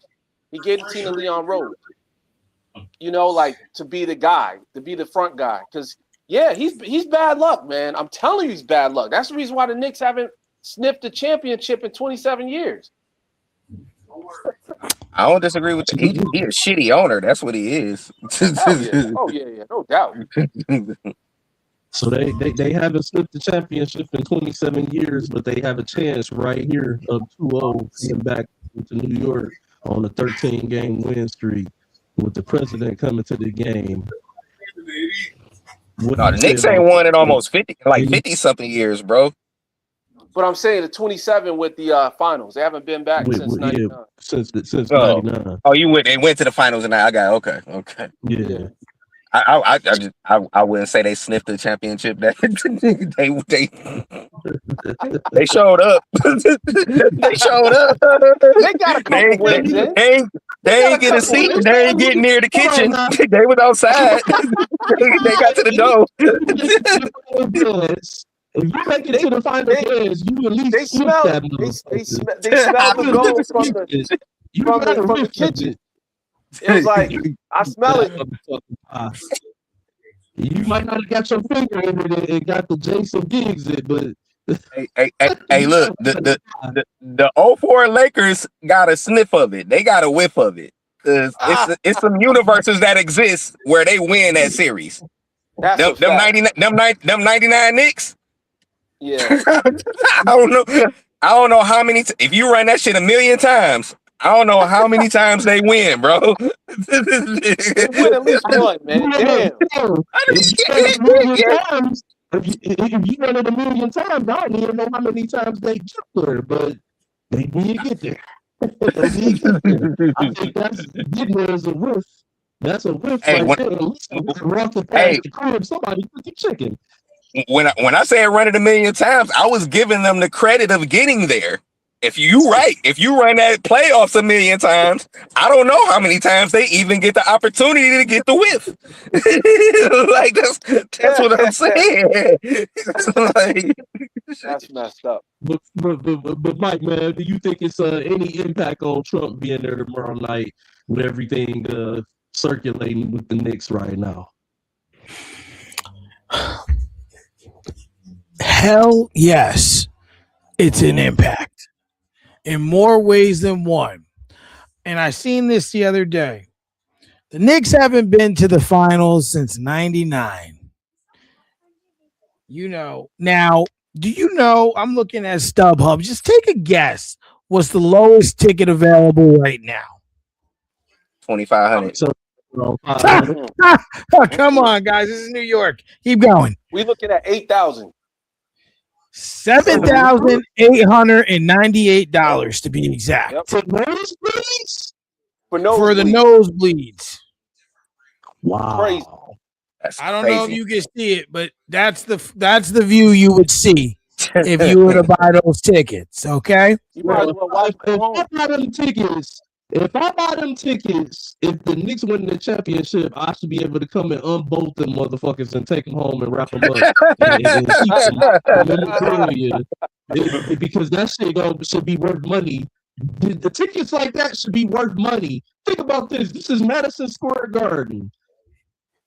You know, like to be the guy, to be the front guy. Because yeah, he's bad luck, man. I'm telling you, he's bad luck. That's the reason why the Knicks haven't sniffed a championship in 27 years. I don't disagree with that. He's a shitty owner. That's what he is. Oh yeah, no doubt. So they haven't slipped the championship in 27 years, but they have a chance right here of 2-0 getting back to New York on a 13-game win streak with the president coming to the game. No, the Knicks ain't won in almost 50 something years, bro. But I'm saying the 27 with the finals. They haven't been back since 99. Yeah, since 99. Oh, they went to the finals and I got okay. Yeah. I wouldn't say they sniffed the championship. They showed up. They showed up. They got a couple wins in. They ain't get a seat. They ain't getting near the kitchen. They was outside. They got to the door. If you make it to the final dance, you at least they smell that. They smell the gold from the kitchen. It was like, I smell it. You might not have got your finger in it and got the Jason Giggs it, but hey, look, the 04 Lakers got a sniff of it. They got a whiff of it. It's some universes that exist where they win that series. Them 99 Knicks. Yeah. I don't know how many. If you run that shit 1,000,000 times, I don't know how many times they win, bro. They win at least one, man. Damn. If you run it 1,000,000 times, I don't even know how many times they get there, but they will get there. I think that's getting there as a whiff. That's a whiff right there. Somebody put the chicken. When I say run it 1,000,000 times, I was giving them the credit of getting there. If you run that playoffs 1,000,000 times, I don't know how many times they even get the opportunity to get the whiff. Like that's what I'm saying. That's messed up. But Mike, man, do you think it's any impact on Trump being there tomorrow night with everything circulating with the Knicks right now? Hell yes, it's an impact in more ways than one. And I seen this the other day. The Knicks haven't been to the finals since 99. Now, do you know, I'm looking at StubHub. Just take a guess. What's the lowest ticket available right now? 2,500. Come on, guys. This is New York. Keep going. We're looking at 8,000. $7,898 to be exact. Yep. For nosebleeds? For the nosebleeds. Wow. Crazy. I don't know if you can see it, but that's the view you would see if you were to buy those tickets. Okay. You might as well watch If I buy them tickets, if the Knicks win the championship, I should be able to come and unbolt them motherfuckers and take them home and wrap them up and keep them. Because that shit should be worth money. The tickets like that should be worth money. Think about this. This is Madison Square Garden.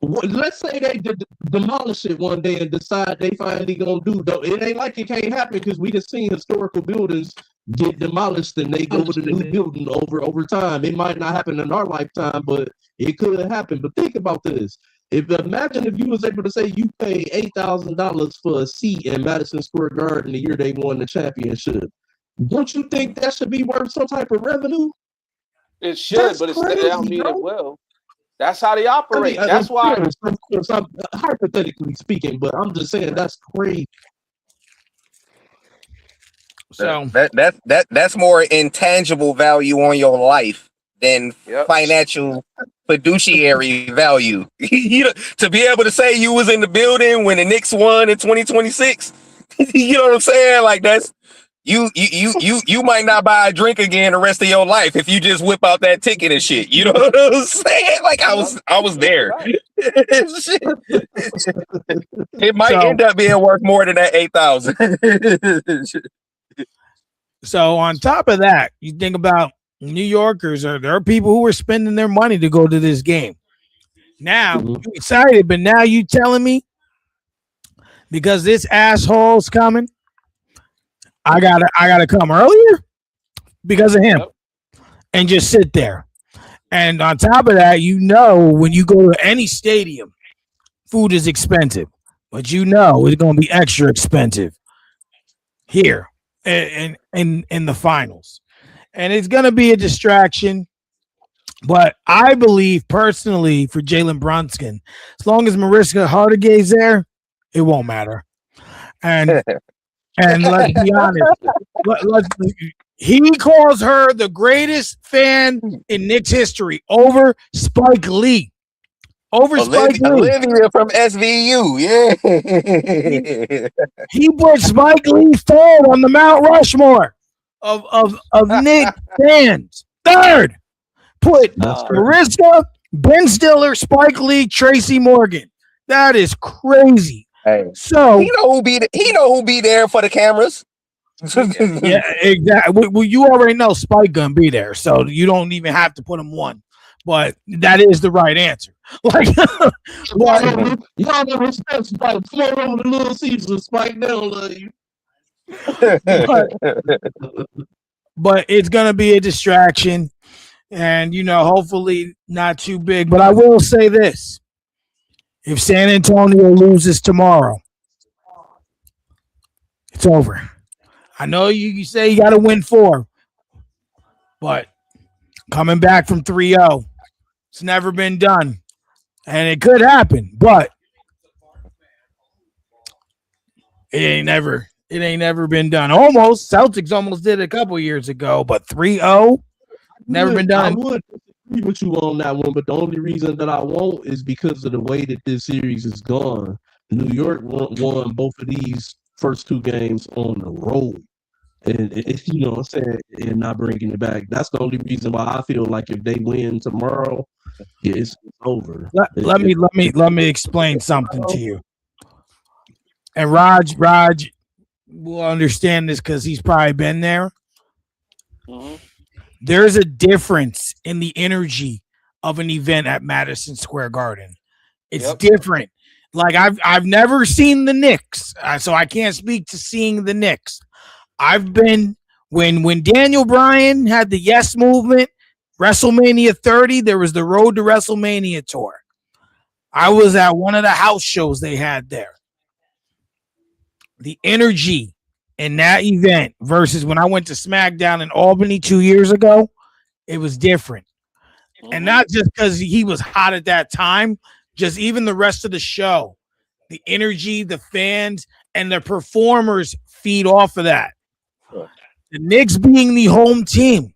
Let's say they demolish it one day and decide they finally gonna do though. It ain't like it can't happen because we just seen historical buildings get demolished and they go with a new building over time. It might not happen in our lifetime, but it could happen. But think about this. Imagine if you was able to say you pay $8,000 for a seat in Madison Square Garden the year they won the championship. Don't you think that should be worth some type of revenue? It should, but I don't mean it will. That's how they operate. That's why. Of course, I'm hypothetically speaking, but I'm just saying that's crazy. So that's more intangible value on your life than financial fiduciary value. To be able to say you was in the building when the Knicks won in 2026. You know what I'm saying? Like that's you might not buy a drink again the rest of your life if you just whip out that ticket and shit. You know what I'm saying? Like I was there. It might end up being worth more than that 8,000. So on top of that, you think about New Yorkers, there are people who are spending their money to go to this game. Now you're excited, but now you telling me because this asshole's coming, I gotta come earlier because of him and just sit there. And on top of that, when you go to any stadium, food is expensive, but it's going to be extra expensive here in the finals. And it's going to be a distraction. But I believe personally for Jalen Brunson, as long as Mariska Hargitay's there, it won't matter. And let's be honest, he calls her the greatest fan in Knicks history over Spike Lee. Olivia from SVU, yeah. He put Spike Lee third on the Mount Rushmore of Knicks fans. Third. Put Mariska, Ben Stiller, Spike Lee, Tracy Morgan. That is crazy. Hey, so he know who be there for the cameras. Yeah, exactly. Well, you already know Spike gonna be there, so you don't even have to put him one. But that is the right answer. Like, y'all never respect Spike. Flow on the Little Caesar. Spike down, love you. But it's gonna be a distraction, and hopefully not too big. But I will say this: if San Antonio loses tomorrow, it's over. I know you say you got to win 4, but coming back from 3-0, it's never been done. And it could happen, but it ain't never been done. Celtics almost did it a couple years ago, but 3-0, never been done. I would agree with you on that one, but the only reason that I won't is because of the way that this series is gone. New York won both of these first 2 games on the road. And if you know what I'm saying, and not bringing it back. That's the only reason why I feel like if they win tomorrow, it's over. Let me explain something to you. And Raj will understand this because he's probably been there. Mm-hmm. There's a difference in the energy of an event at Madison Square Garden. It's different. Like I've never seen the Knicks, so I can't speak to seeing the Knicks. I've been when Daniel Bryan had the Yes Movement, WrestleMania 30, there was the Road to WrestleMania tour. I was at one of the house shows they had there. The energy in that event versus when I went to SmackDown in Albany 2 years ago, it was different. Mm-hmm. And not just because he was hot at that time, just even the rest of the show, the energy, the fans, and the performers feed off of that. The Knicks being the home team,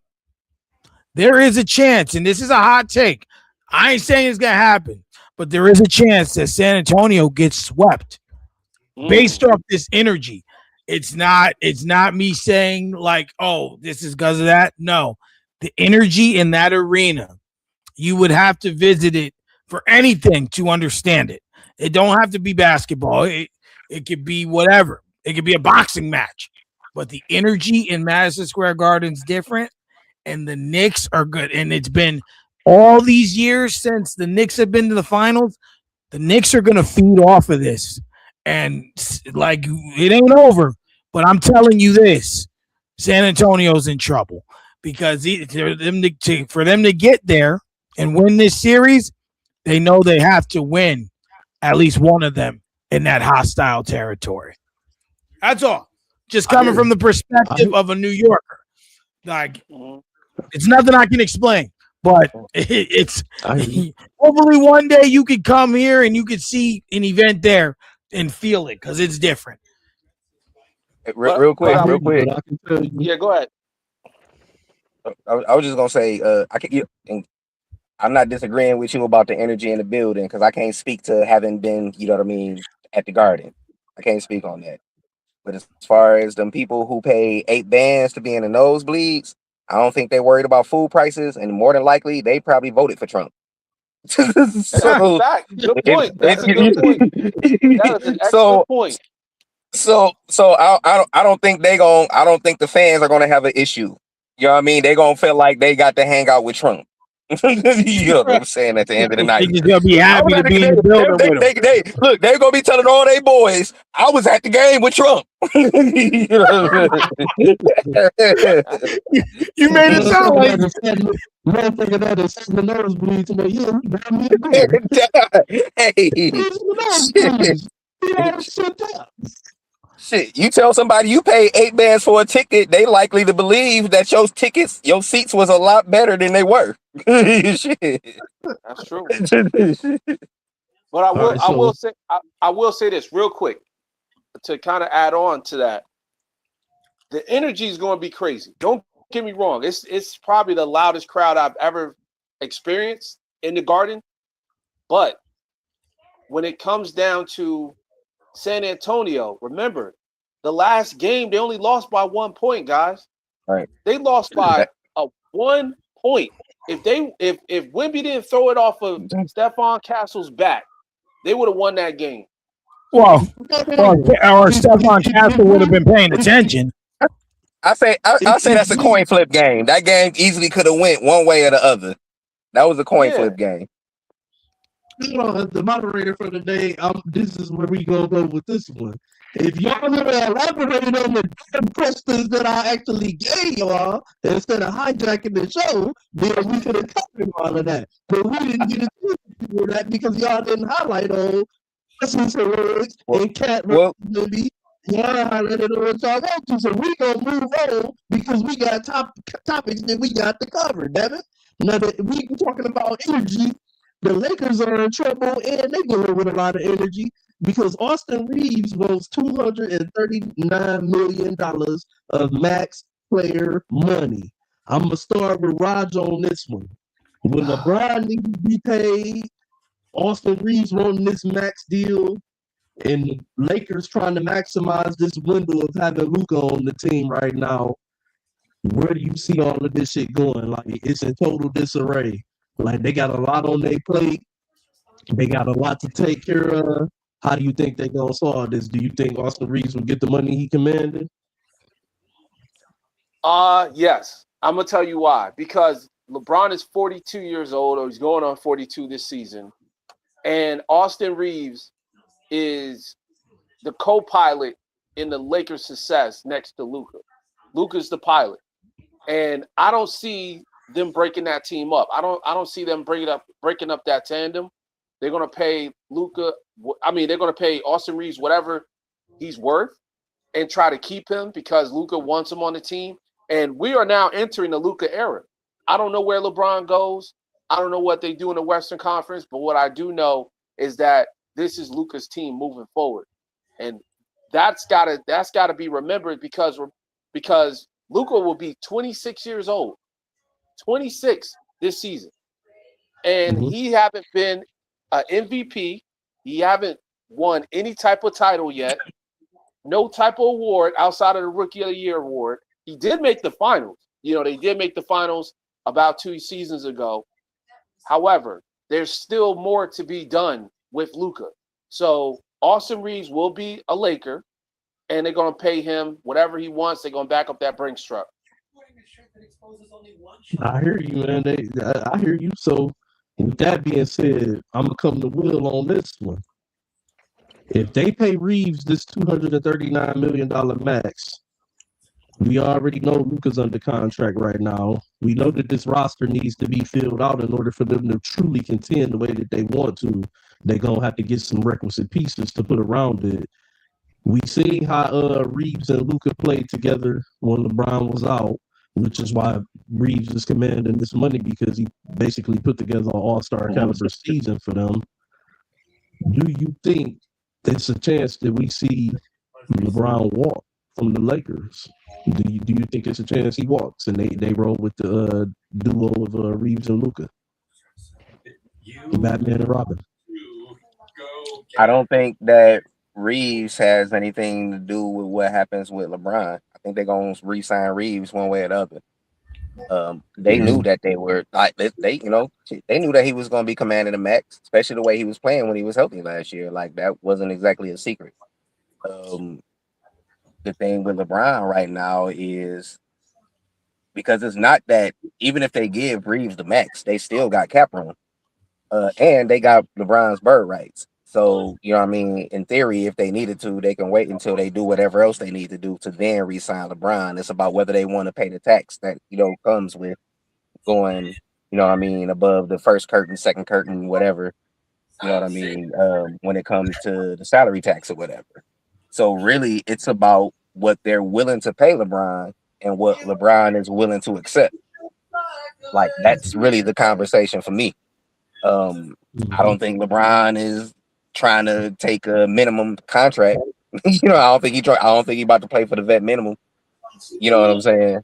there is a chance, and this is a hot take. I ain't saying it's going to happen, but there is a chance that San Antonio gets swept based off this energy. It's not me saying like, oh, this is because of that. No, the energy in that arena, you would have to visit it for anything to understand it. It don't have to be basketball. It could be whatever. It could be a boxing match. But the energy in Madison Square Garden is different, and the Knicks are good. And it's been all these years since the Knicks have been to the finals. The Knicks are going to feed off of this. And, like, it ain't over. But I'm telling you this, San Antonio's in trouble. Because for them to get there and win this series, they know they have to win at least one of them in that hostile territory. That's all. Just coming from the perspective of a New Yorker. Like, it's nothing I can explain, but it's hopefully one day you could come here and you could see an event there and feel it because it's different. Real quick. Yeah, go ahead. I was just gonna say, I'm not disagreeing with you about the energy in the building because I can't speak to having been, you know what I mean, at the Garden. I can't speak on that. But as far as them people who pay $8 to be in the nosebleeds, I don't think they're worried about food prices, and more than likely, they probably voted for Trump. That's a fact. Good point. That's a good point. That is an excellent point. So I don't think I don't think the fans are gonna have an issue. You know what I mean? They're gonna feel like they got to hang out with Trump. You know what I'm saying? At the end of the night, they're gonna be happy to be in the building with them. Look, they're gonna be telling all their boys, "I was at the game with Trump." You made it sound like motherfucker that is the nosebleeds. Shit, you tell somebody you pay $8 for a ticket, they likely to believe that your seats was a lot better than they were. Shit. That's true. Shit. But All right, so I will say this real quick to kind of add on to that. The energy is going to be crazy. Don't get me wrong. It's probably the loudest crowd I've ever experienced in the Garden. But when it comes down to San Antonio, remember the last game they only lost by 1 point, guys. Right. They lost by a 1 point. If Wemby didn't throw it off of Stephon Castle's back, they would have won that game. Well, or Stephon Castle would have been paying attention. I say that's a coin flip game. That game easily could have went one way or the other. That was a coin flip game. The moderator for the day, this is where we gonna go with this one. If y'all want to elaborate on the questions that I actually gave y'all instead of hijacking the show, then we could have covered all of that. But we didn't get into that because y'all didn't highlight on questions and words and cat maybe. Y'all highlighted on what y'all want to, so we gonna move on because we got topics that we got to cover. Damn it! Now that we talking about energy. The Lakers are in trouble, and they dealing with a lot of energy because Austin Reeves wants $239 million of max player money. I'm going to start with Raj on this one. When LeBron needs to be paid, Austin Reeves wanting this max deal, and the Lakers trying to maximize this window of having Luka on the team right now. Where do you see all of this shit going? Like, it's in total disarray. Like, they got a lot on their plate. They got a lot to take care of. How do you think they're going to solve this? Do you think Austin Reeves will get the money he commanded? Yes. I'm going to tell you why. Because LeBron is 42 years old, or he's going on 42 this season. And Austin Reeves is the co-pilot in the Lakers' success next to Luka. Luka's the pilot. And I don't see them breaking that team up. I don't see them breaking up that tandem. They're going to pay Luka. They're going to pay Austin Reeves whatever he's worth and try to keep him because Luka wants him on the team. And we are now entering the Luka era. I don't know where LeBron goes. I don't know what they do in the Western Conference, but what I do know is that this is Luka's team moving forward, and that's gotta be remembered because Luka will be 26 years old. 26 this season, and he haven't been an MVP. He haven't won any type of title yet. No type of award outside of the Rookie of the Year award. He did make the finals. They did make the finals about 2 seasons ago. However, there's still more to be done with Luka. So Austin Reeves will be a Laker, and they're going to pay him whatever he wants. They're going to back up that Brinks truck. I hear you, man. I hear you. So, with that being said, I'm gonna come to Will on this one. If they pay Reeves this $239 million max, we already know Luka's under contract right now. We know that this roster needs to be filled out in order for them to truly contend the way that they want to. They're gonna have to get some requisite pieces to put around it. We see how Reeves and Luka played together when LeBron was out, which is why Reeves is commanding this money because he basically put together an all-star caliber season for them. Do you think there's a chance that we see LeBron walk from the Lakers? Do you think there's a chance he walks and they roll with the duo of Reeves and Luka? Batman and Robin. I don't think that Reeves has anything to do with what happens with LeBron. I think they're gonna re-sign Reeves one way or the other. They knew that they were like they knew that he was gonna be commanding the max, especially the way he was playing when he was healthy last year. Like that wasn't exactly a secret. The thing with LeBron right now is because it's not that even if they give Reeves the max, they still got cap room. And they got LeBron's bird rights. So, in theory, if they needed to, they can wait until they do whatever else they need to do to then re-sign LeBron. It's about whether they want to pay the tax that, comes with going, above the first curtain, second curtain, whatever, when it comes to the salary tax or whatever. So really, it's about what they're willing to pay LeBron and what LeBron is willing to accept. Like that's really the conversation for me. I don't think LeBron is trying to take a minimum contract. I don't think I don't think he's about to play for the vet minimum. You know what I'm saying?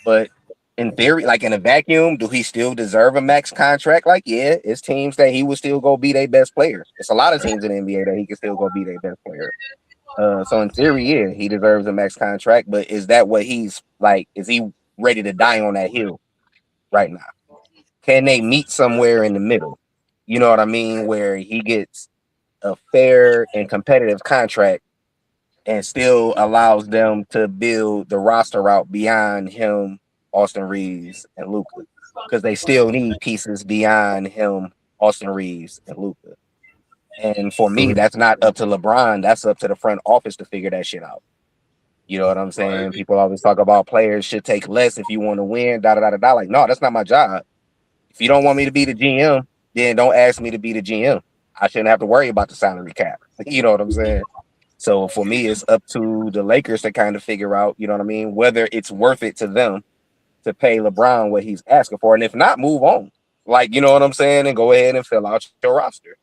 But in theory, like in a vacuum, do he still deserve a max contract? Like, yeah, it's teams that he would still go be their best player. It's a lot of teams in the NBA that he can still go be their best player. So in theory, yeah, he deserves a max contract. But is that what he's like? Is he ready to die on that hill right now? Can they meet somewhere in the middle? You know what I mean? Where he gets a fair and competitive contract and still allows them to build the roster out beyond him, Austin Reeves, and Luka. Because they still need pieces beyond him, Austin Reeves, and Luka. And for me, that's not up to LeBron. That's up to the front office to figure that shit out. You know what I'm saying? People always talk about players should take less if you want to win, da-da-da-da-da. Like, no, that's not my job. If you don't want me to be the GM, then don't ask me to be the GM. I shouldn't have to worry about the salary cap. You know what I'm saying? So for me, it's up to the Lakers to kind of figure out, you know what I mean, whether it's worth it to them to pay LeBron what he's asking for. And if not, move on. Like, you know what I'm saying? And go ahead and fill out your roster.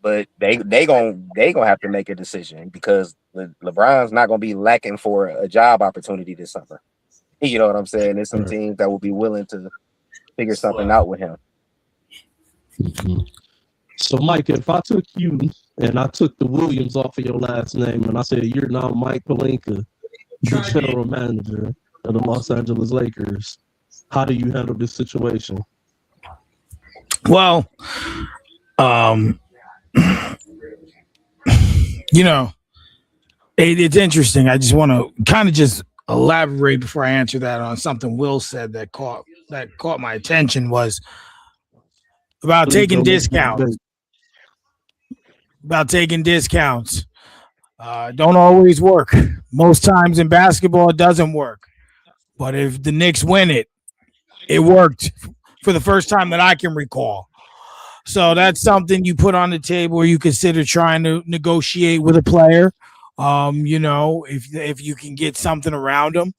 But they gonna have to make a decision because LeBron's not gonna be lacking for a job opportunity this summer. You know what I'm saying? There's some teams that will be willing to figure something out with him. So, Mike, if I took you and I took the Williams off of your last name and I said you're now Mike Pelinka, the general manager of the Los Angeles Lakers, how do you handle this situation? Well, it's interesting. I just want to kind of just elaborate before I answer that on something Will said that caught my attention was about taking discounts. Don't always work. Most times in basketball, it doesn't work. But if the Knicks win it, it worked for the first time that I can recall. So that's something you put on the table or you consider trying to negotiate with a player. If you can get something around them.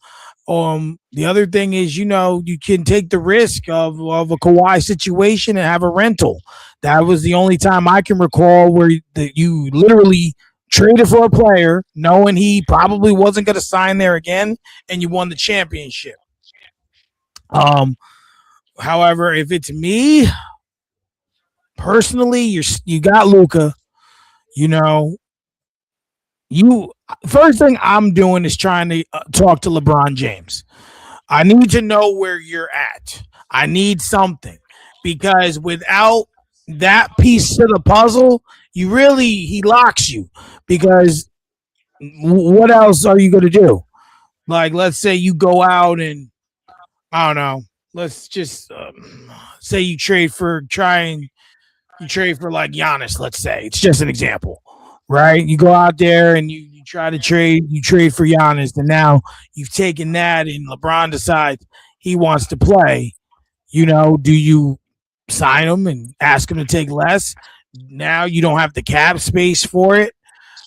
The other thing is, you can take the risk of a Kawhi situation and have a rental. That was the only time I can recall where you literally traded for a player knowing he probably wasn't going to sign there again, and you won the championship. However, if it's me personally, you got Luka. First thing I'm doing is trying to talk to LeBron James. I need to know where you're at. I need something because without that piece of the puzzle, he locks you because what else are you going to do? Like, let's say you go out and I don't know. Let's just say you trade for like Giannis. Let's say it's just an example. Right, you go out there and you try to trade. You trade for Giannis, and now you've taken that, and LeBron decides he wants to play. Do you sign him and ask him to take less? Now you don't have the cap space for it.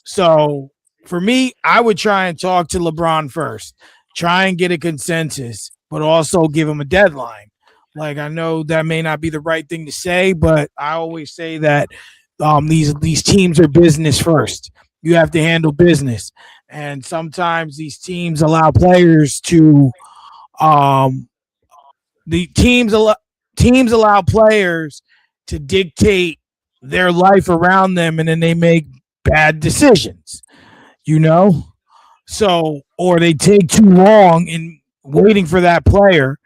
So for me, I would try and talk to LeBron first, try and get a consensus, but also give him a deadline. Like I know that may not be the right thing to say, but I always say that. These teams are business first. You have to handle business, and sometimes these teams allow players to. Teams allow players to dictate their life around them, and then they make bad decisions. So or they take too long in waiting for that player,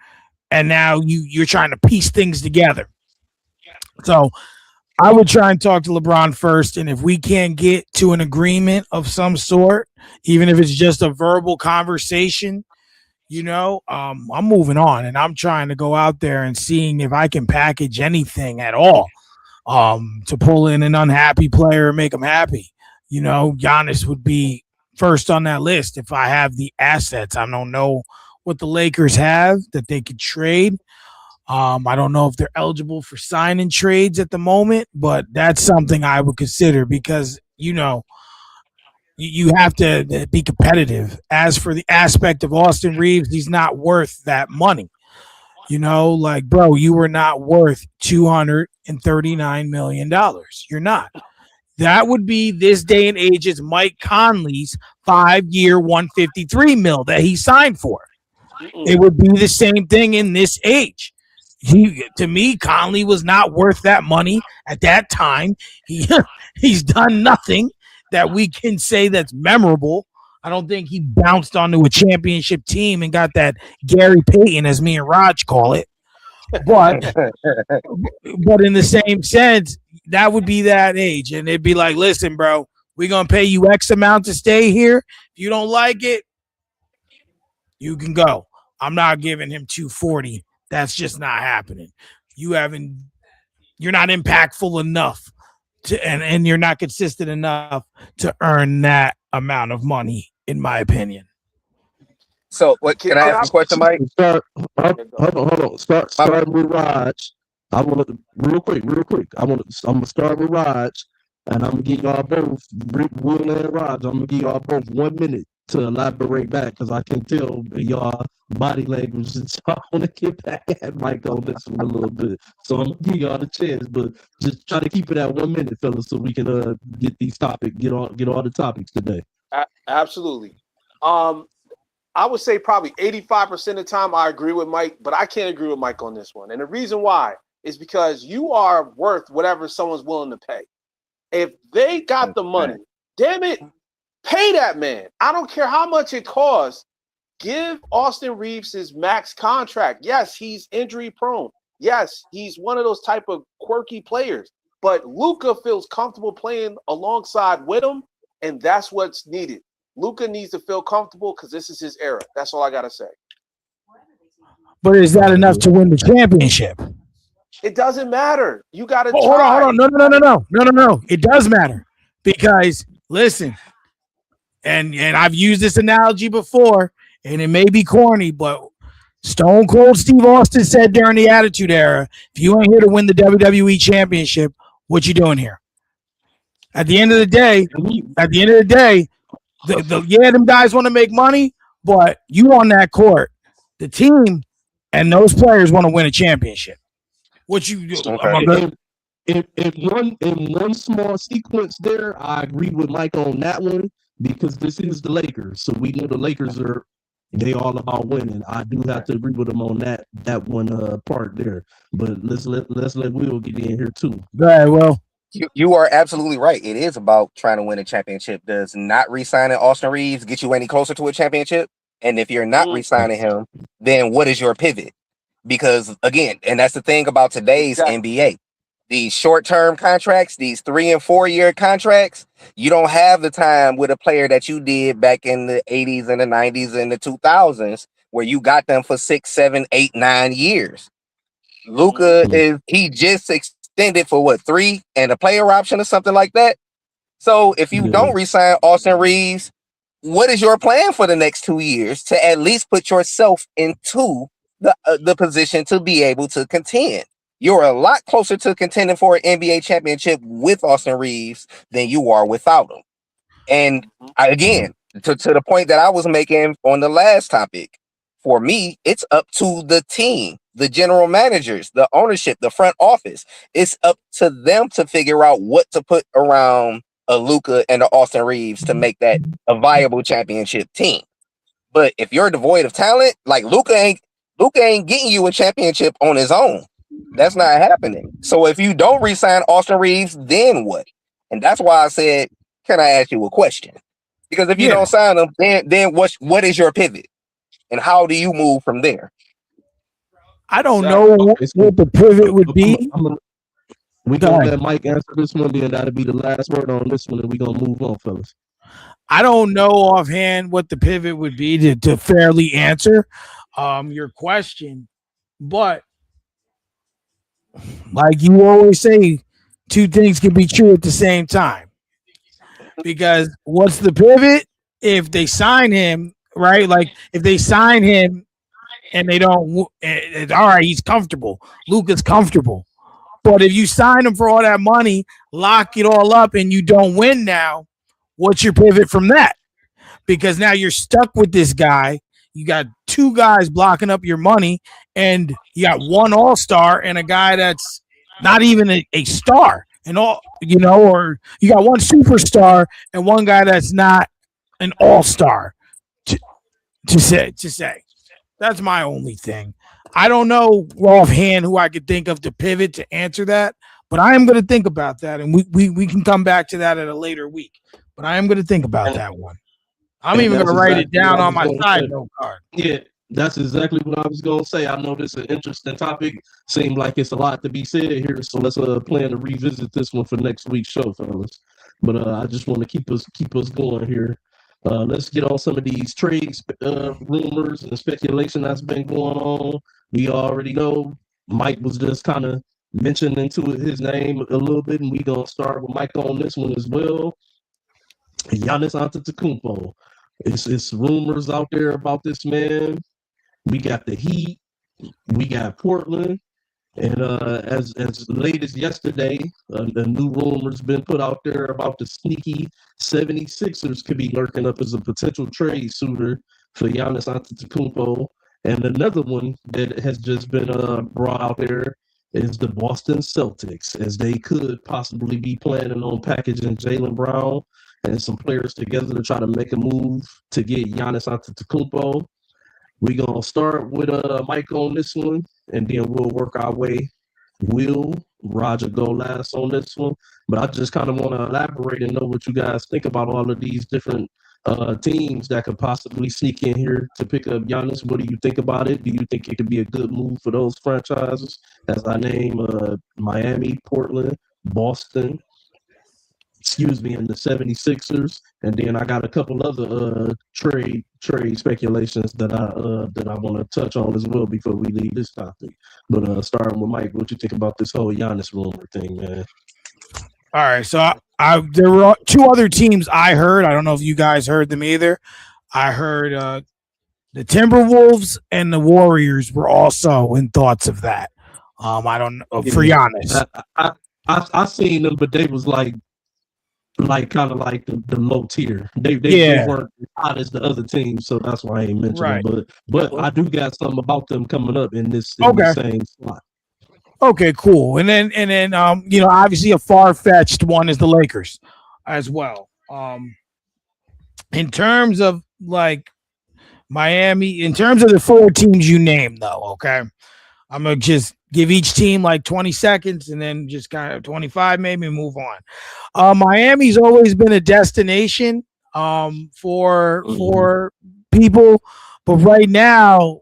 and now you're trying to piece things together. So. I would try and talk to LeBron first, and if we can't get to an agreement of some sort, even if it's just a verbal conversation, I'm moving on, and I'm trying to go out there and seeing if I can package anything at all to pull in an unhappy player and make him happy. Giannis would be first on that list if I have the assets. I don't know what the Lakers have that they could trade. I don't know if they're eligible for signing trades at the moment, but that's something I would consider because, you have to be competitive. As for the aspect of Austin Reeves, he's not worth that money. Like, bro, you were not worth $239 million. You're not. That would be this day and age's Mike Conley's 5-year, $153 million that he signed for. It would be the same thing in this age. To me, Conley was not worth that money at that time. He's done nothing that we can say that's memorable. I don't think he bounced onto a championship team and got that Gary Payton, as me and Raj call it. But in the same sense, that would be that age. And it'd be like, listen, bro, we're going to pay you X amount to stay here. If you don't like it, you can go. I'm not giving him 240. That's just not happening. You're not impactful enough and you're not consistent enough to earn that amount of money, in my opinion. So, what can I ask a question, Mike? Hold on. Start with Raj. I want to real quick. I'm gonna start with Raj, and I'm gonna give y'all both, Will and Raj. I'm gonna give y'all both 1 minute to elaborate back, because I can tell y'all body language is y'all want to get back at Mike on this one a little bit. So I'm gonna give y'all the chance, but just try to keep it at 1 minute, fellas, so we can get these topics, get all the topics today. Absolutely. I would say probably 85% of the time I agree with Mike, but I can't agree with Mike on this one. And the reason why is because you are worth whatever someone's willing to pay. If they got the money, damn it, pay that man. I don't care how much it costs. Give Austin Reeves his max contract. Yes, he's injury prone. Yes, he's one of those type of quirky players. But Luka feels comfortable playing alongside with him, and that's what's needed. Luka needs to feel comfortable because this is his era. That's all I got to say. But is that enough to win the championship? It doesn't matter. You got to hold on. No. It does matter because, listen, and I've used this analogy before, and it may be corny, but Stone Cold Steve Austin said during the Attitude Era, if you ain't here to win the WWE Championship, what you doing here? At the end of the day, them guys want to make money, but you on that court, the team and those players want to win a championship. What you do? Okay. In one small sequence there, I agree with Mike on that one, because this is the Lakers, so we know the Lakers they all about winning. I do have to agree with him on that one part there. But let's let Will get in here too. Very well. You are absolutely right. It is about trying to win a championship. Does not re-signing Austin Reeves get you any closer to a championship? And if you're not re-signing him, then what is your pivot? Because again, and that's the thing about today's NBA. These short-term contracts, these 3 and 4 year contracts, you don't have the time with a player that you did back in the 80s and the 90s and the 2000s, where you got them for 6, 7, 8, 9 years. Luka he just extended for what, 3 and a player option or something like that. So if you don't re-sign Austin Reeves, what is your plan for the next 2 years to at least put yourself into the position to be able to contend? You're a lot closer to contending for an NBA championship with Austin Reeves than you are without him. And again, to the point that I was making on the last topic, for me, it's up to the team, the general managers, the ownership, the front office. It's up to them to figure out what to put around a Luka and a Austin Reeves to make that a viable championship team. But if you're devoid of talent, like Luka ain't getting you a championship on his own. That's not happening. So if you don't re-sign Austin Reeves, then what? And that's why I said, can I ask you a question? Because if you don't sign him, then what is your pivot? And how do you move from there? I don't know what the pivot would be. We're going to let Mike answer this one, and that'll be the last word on this one, and we're going to move on, fellas. I don't know offhand what the pivot would be to fairly answer your question, but like you always say, two things can be true at the same time. Because what's the pivot? If they sign him, right? Like if they sign him and they don't, all right, he's comfortable. Luka's comfortable. But if you sign him for all that money, lock it all up, and you don't win now, what's your pivot from that? Because now you're stuck with this guy. You got two guys blocking up your money, and you got one all-star and a guy that's not even a star. And all, or you got one superstar and one guy that's not an all-star to say. That's my only thing. I don't know offhand who I could think of to pivot to answer that, but I am going to think about that, and we can come back to that at a later week. But I am going to think about that one. I'm even going to write it down on my side note card. Yeah, that's exactly what I was going to say. I know this is an interesting topic. Seems like it's a lot to be said here, so let's plan to revisit this one for next week's show, fellas. But I just want to keep us going here. Let's get on some of these trades rumors and speculation that's been going on. We already know Mike was just kind of mentioning into his name a little bit, and we're going to start with Mike on this one as well. Giannis Antetokounmpo. It's rumors out there about this man. We got the Heat. We got Portland. And as late as yesterday, the new rumors been put out there about the sneaky 76ers could be lurking up as a potential trade suitor for Giannis Antetokounmpo. And another one that has just been brought out there is the Boston Celtics, as they could possibly be planning on packaging Jaylen Brown and some players together to try to make a move to get Giannis Antetokounmpo. We're going to start with Mike on this one, and then we'll work our way. Will Roger go last on this one? But I just kind of want to elaborate and know what you guys think about all of these different teams that could possibly sneak in here to pick up Giannis. What do you think about it? Do you think it could be a good move for those franchises? As I name Miami, Portland, Boston, and the 76ers. And then I got a couple other trade speculations that I want to touch on as well before we leave this topic. But starting with Mike, what you think about this whole Giannis rumor thing, man? All right, so there were two other teams I heard. I don't know if you guys heard them either. I heard the Timberwolves and the Warriors were also in thoughts of that. I don't know for Giannis. I seen them, but they was like kind of like the low tier. They weren't as hot as the other teams, so that's why I ain't mentioning them. But I do got something about them coming up in this the same slot. Okay, cool. And then obviously a far-fetched one is the Lakers as well. In terms of like Miami, in terms of the four teams you named, though, okay, I'm gonna just give each team like 20 seconds and then just kind of 25 maybe and move on. Miami's always been a destination for people, but right now,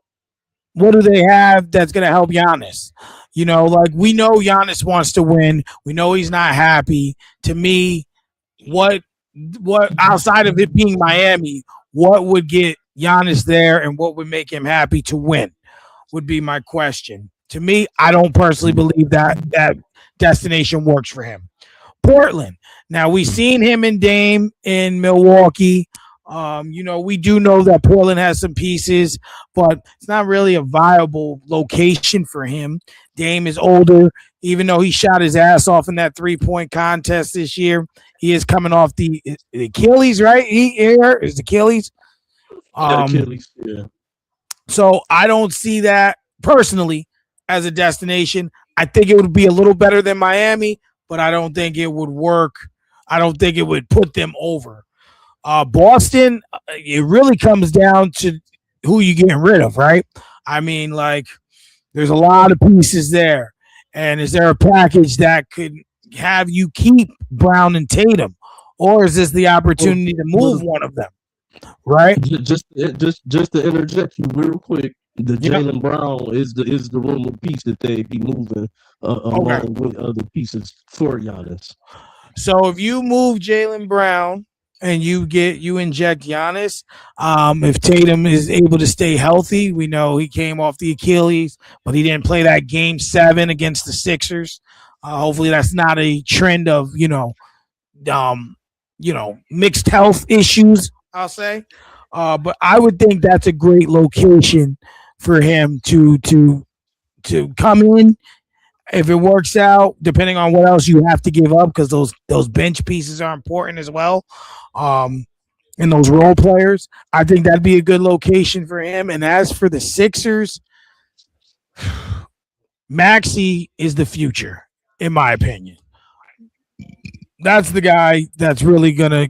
what do they have that's gonna help Giannis? Like we know Giannis wants to win. We know he's not happy. To me, what outside of it being Miami, what would get Giannis there and what would make him happy to win would be my question. To me, I don't personally believe that destination works for him. Portland. Now, we've seen him and Dame in Milwaukee. We do know that Portland has some pieces, but it's not really a viable location for him. Dame is older. Even though he shot his ass off in that 3-point contest this year, he is coming off the Achilles, right? He is Achilles. Achilles, yeah. So I don't see that personally as a destination. I think it would be a little better than Miami, but I don't think it would work. I don't think it would put them over. Boston, it really comes down to who you're getting rid of, right? I mean, like, there's a lot of pieces there. And is there a package that could have you keep Brown and Tatum? Or is this the opportunity to move one of them? Right? Just to interject you real quick, the Jaylen Brown is the rumored piece that they be moving along with other pieces for Giannis. So if you move Jaylen Brown and you inject Giannis, if Tatum is able to stay healthy, we know he came off the Achilles, but he didn't play that game 7 against the Sixers. Hopefully that's not a trend of mixed health issues, I'll say. But I would think that's a great location for him to come in If it works out, depending on what else you have to give up, because those bench pieces are important as well, and those role players, I think that'd be a good location for him. And as for the Sixers, Maxey is the future, in my opinion. That's the guy that's really gonna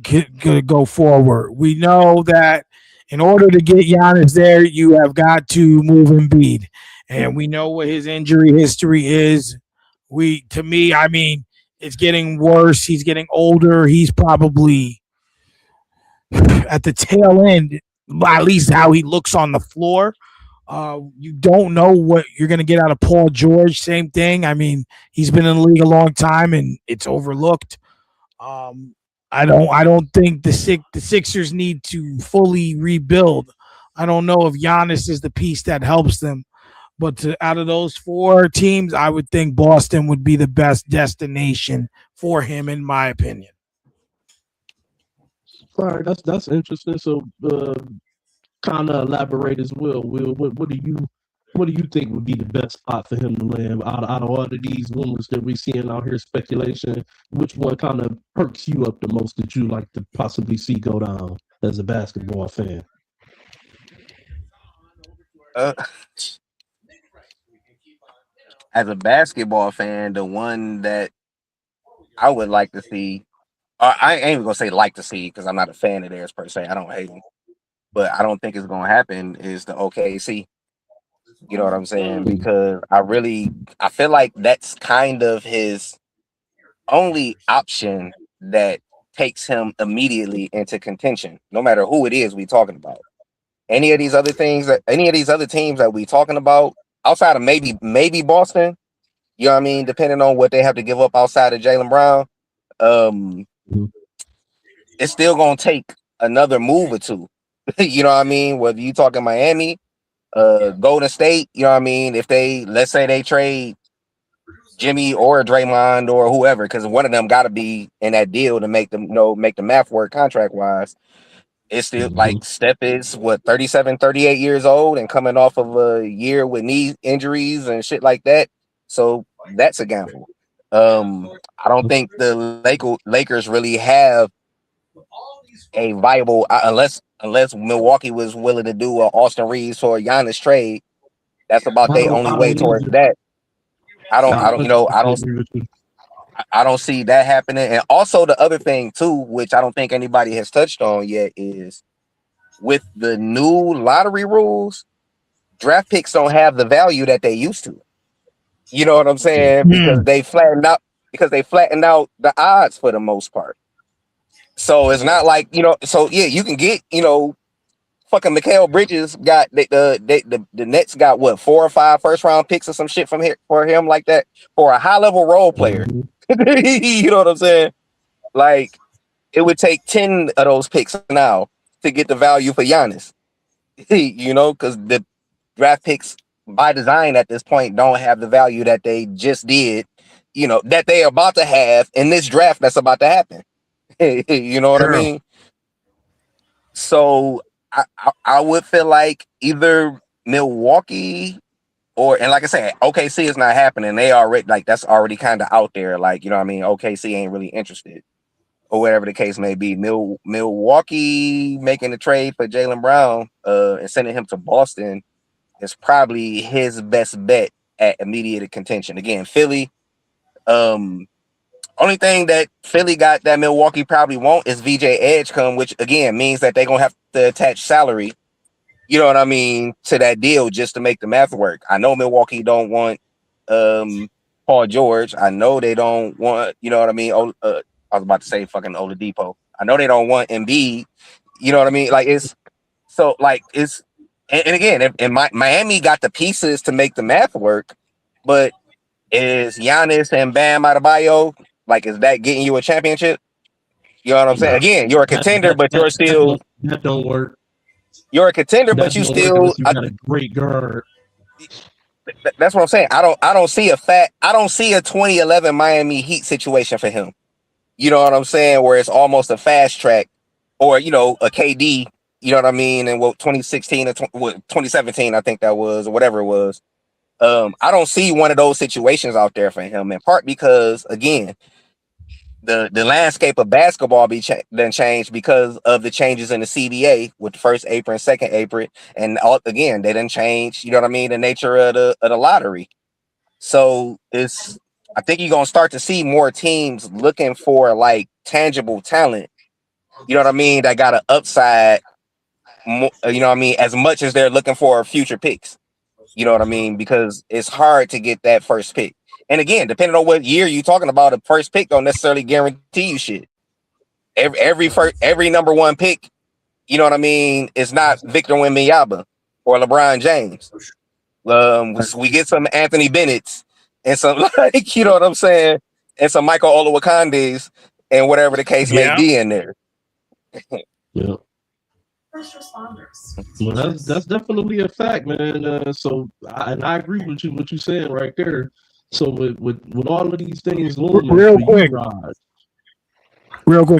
go forward. We know that in order to get Giannis there, you have got to move Embiid, and we know what his injury history is. To me, I mean, it's getting worse. He's getting older. He's probably at the tail end, at least how he looks on the floor. You don't know what you're going to get out of Paul George. Same thing. I mean, he's been in the league a long time and it's overlooked. I don't think the Sixers need to fully rebuild. I don't know if Giannis is the piece that helps them. But out of those four teams, I would think Boston would be the best destination for him, in my opinion. All right, that's interesting. So, kind of elaborate as well. Will, what do you think would be the best spot for him to land out of all of these rumors that we're seeing out here, speculation? Which one kind of perks you up the most that you like to possibly see go down as a basketball fan? As a basketball fan, the one that I would like to see, I ain't even gonna say like to see because I'm not a fan of theirs per se. I don't hate them, but I don't think it's gonna happen. Is the OKC? You know what I'm saying? Because I feel like that's kind of his only option that takes him immediately into contention, no matter who it is we talking about. Any of these other teams that we talking about, outside of maybe Boston, you know what I mean, depending on what they have to give up outside of Jaylen Brown, it's still gonna take another move or two. You know what I mean? Whether you talking Miami, Golden State, you know what I mean, if let's say they trade Jimmy or Draymond or whoever, because one of them got to be in that deal to make the math work contract wise. It's still like Steph is 37, 38 years old and coming off of a year with knee injuries and shit like that. So that's a gamble. I don't think the Lakers really have a viable unless Milwaukee was willing to do an Austin Reeves or Giannis trade. That's about their only way towards that. I don't see that happening. And also the other thing too, which I don't think anybody has touched on yet, is with the new lottery rules, draft picks don't have the value that they used to. You know what I'm saying? Because they flattened out the odds for the most part. So it's not like, so yeah, you can get, fucking Mikal Bridges got the Nets got what, 4 or 5 first round picks or some shit from here for him like that for a high level role player. You know what I'm saying? Like it would take 10 of those picks now to get the value for Giannis. Because the draft picks by design at this point don't have the value that they just did, that they're about to have in this draft that's about to happen. You know what I mean? So I would feel like either Milwaukee and like I said, OKC is not happening. They already that's already kind of out there. Like, you know what I mean? OKC ain't really interested or whatever the case may be. Milwaukee making the trade for Jaylen Brown and sending him to Boston is probably his best bet at immediate contention. Again, Philly, only thing that Philly got that Milwaukee probably won't is VJ Edgecombe, which again means that they're gonna have to attach salary, you know what I mean, to that deal just to make the math work. I know Milwaukee don't want Paul George. I know they don't want, you know what I mean. I was about to say fucking Oladipo. I know they don't want Embiid. You know what I mean? Like and again, if Miami got the pieces to make the math work, but is Giannis and Bam Adebayo, like, is that getting you a championship? You know what I'm saying? Again, you're a contender, but you're still that don't work. You're a contender, but you still you got a great guard. That's what I'm saying. I don't see a 2011 Miami Heat situation for him. You know what I'm saying? Where it's almost a fast track, or a KD. You know what I mean? And 2016 or 2017, I think that was, or whatever it was. I don't see one of those situations out there for him, in part because, again, the landscape of basketball done changed because of the changes in the CBA with the first apron, second apron, and again, they didn't change, you know what I mean, the nature of the lottery. So I think you're gonna start to see more teams looking for like tangible talent, you know what I mean, that got an upside, you know what I mean, as much as they're looking for future picks. You know what I mean? Because it's hard to get that first pick. And again, depending on what year you're talking about, a first pick don't necessarily guarantee you shit. Every number one pick, you know what I mean, is not Victor Wembanyama or LeBron James. We get some Anthony Bennett's and some like, you know what I'm saying, and some Michael Olawakandes and whatever the case may be in there. Yeah. First responders. Well, that's definitely a fact, man. So I agree with you what you're saying right there. So with all of these things looming, real quick,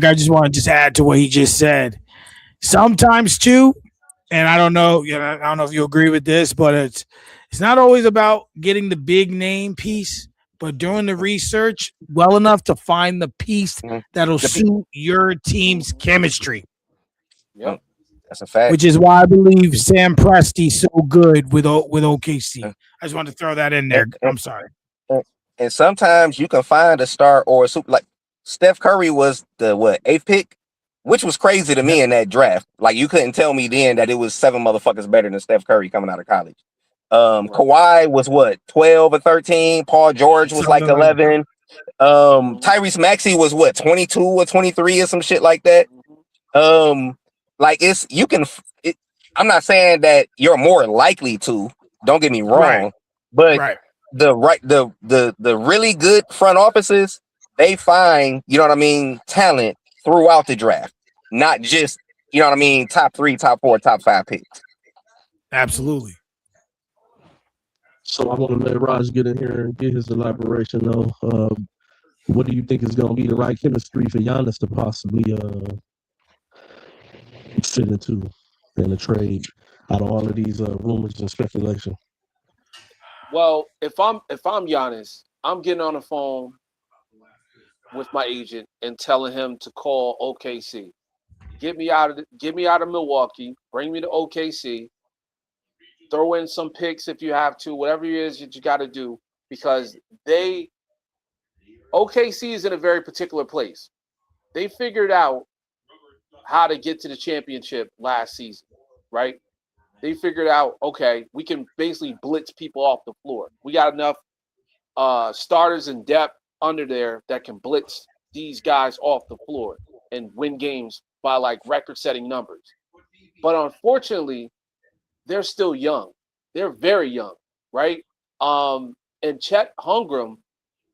I just want to add to what he just said. Sometimes too, and I don't know if you agree with this, but it's not always about getting the big name piece, but doing the research well enough to find the piece that'll suit your team's chemistry. Yep. That's a fact. Which is why I believe Sam Presti's so good with OKC. I just wanted to throw that in there. I'm sorry. And sometimes you can find a star or a super, like Steph Curry was the 8th pick, which was crazy to me in that draft. Like you couldn't tell me then that it was 7 motherfuckers better than Steph Curry coming out of college. Kawhi was 12 or 13. Paul George was like 11. Tyrese Maxey was 22 or 23 or some shit like that. Like I'm not saying that you're more likely to, don't get me wrong, but the really good front offices, they find, you know what I mean, talent throughout the draft, not just, you know what I mean, top 3, top 4, top 5 picks. Absolutely. So I want to let Raj get in here and get his elaboration though. What do you think is going to be the right chemistry for Giannis to possibly fit into in a trade out of all of these rumors and speculation? Well, if I'm Giannis, I'm getting on the phone with my agent and telling him to call OKC. Get me out of Milwaukee, bring me to OKC, throw in some picks if you have to, whatever it is that you got to do, because OKC is in a very particular place. They figured out how to get to the championship last season, right? They figured out, okay, we can basically blitz people off the floor. We got enough starters and depth under there that can blitz these guys off the floor and win games by like record-setting numbers. But unfortunately, they're still young. They're very young, right? And Chet Holmgren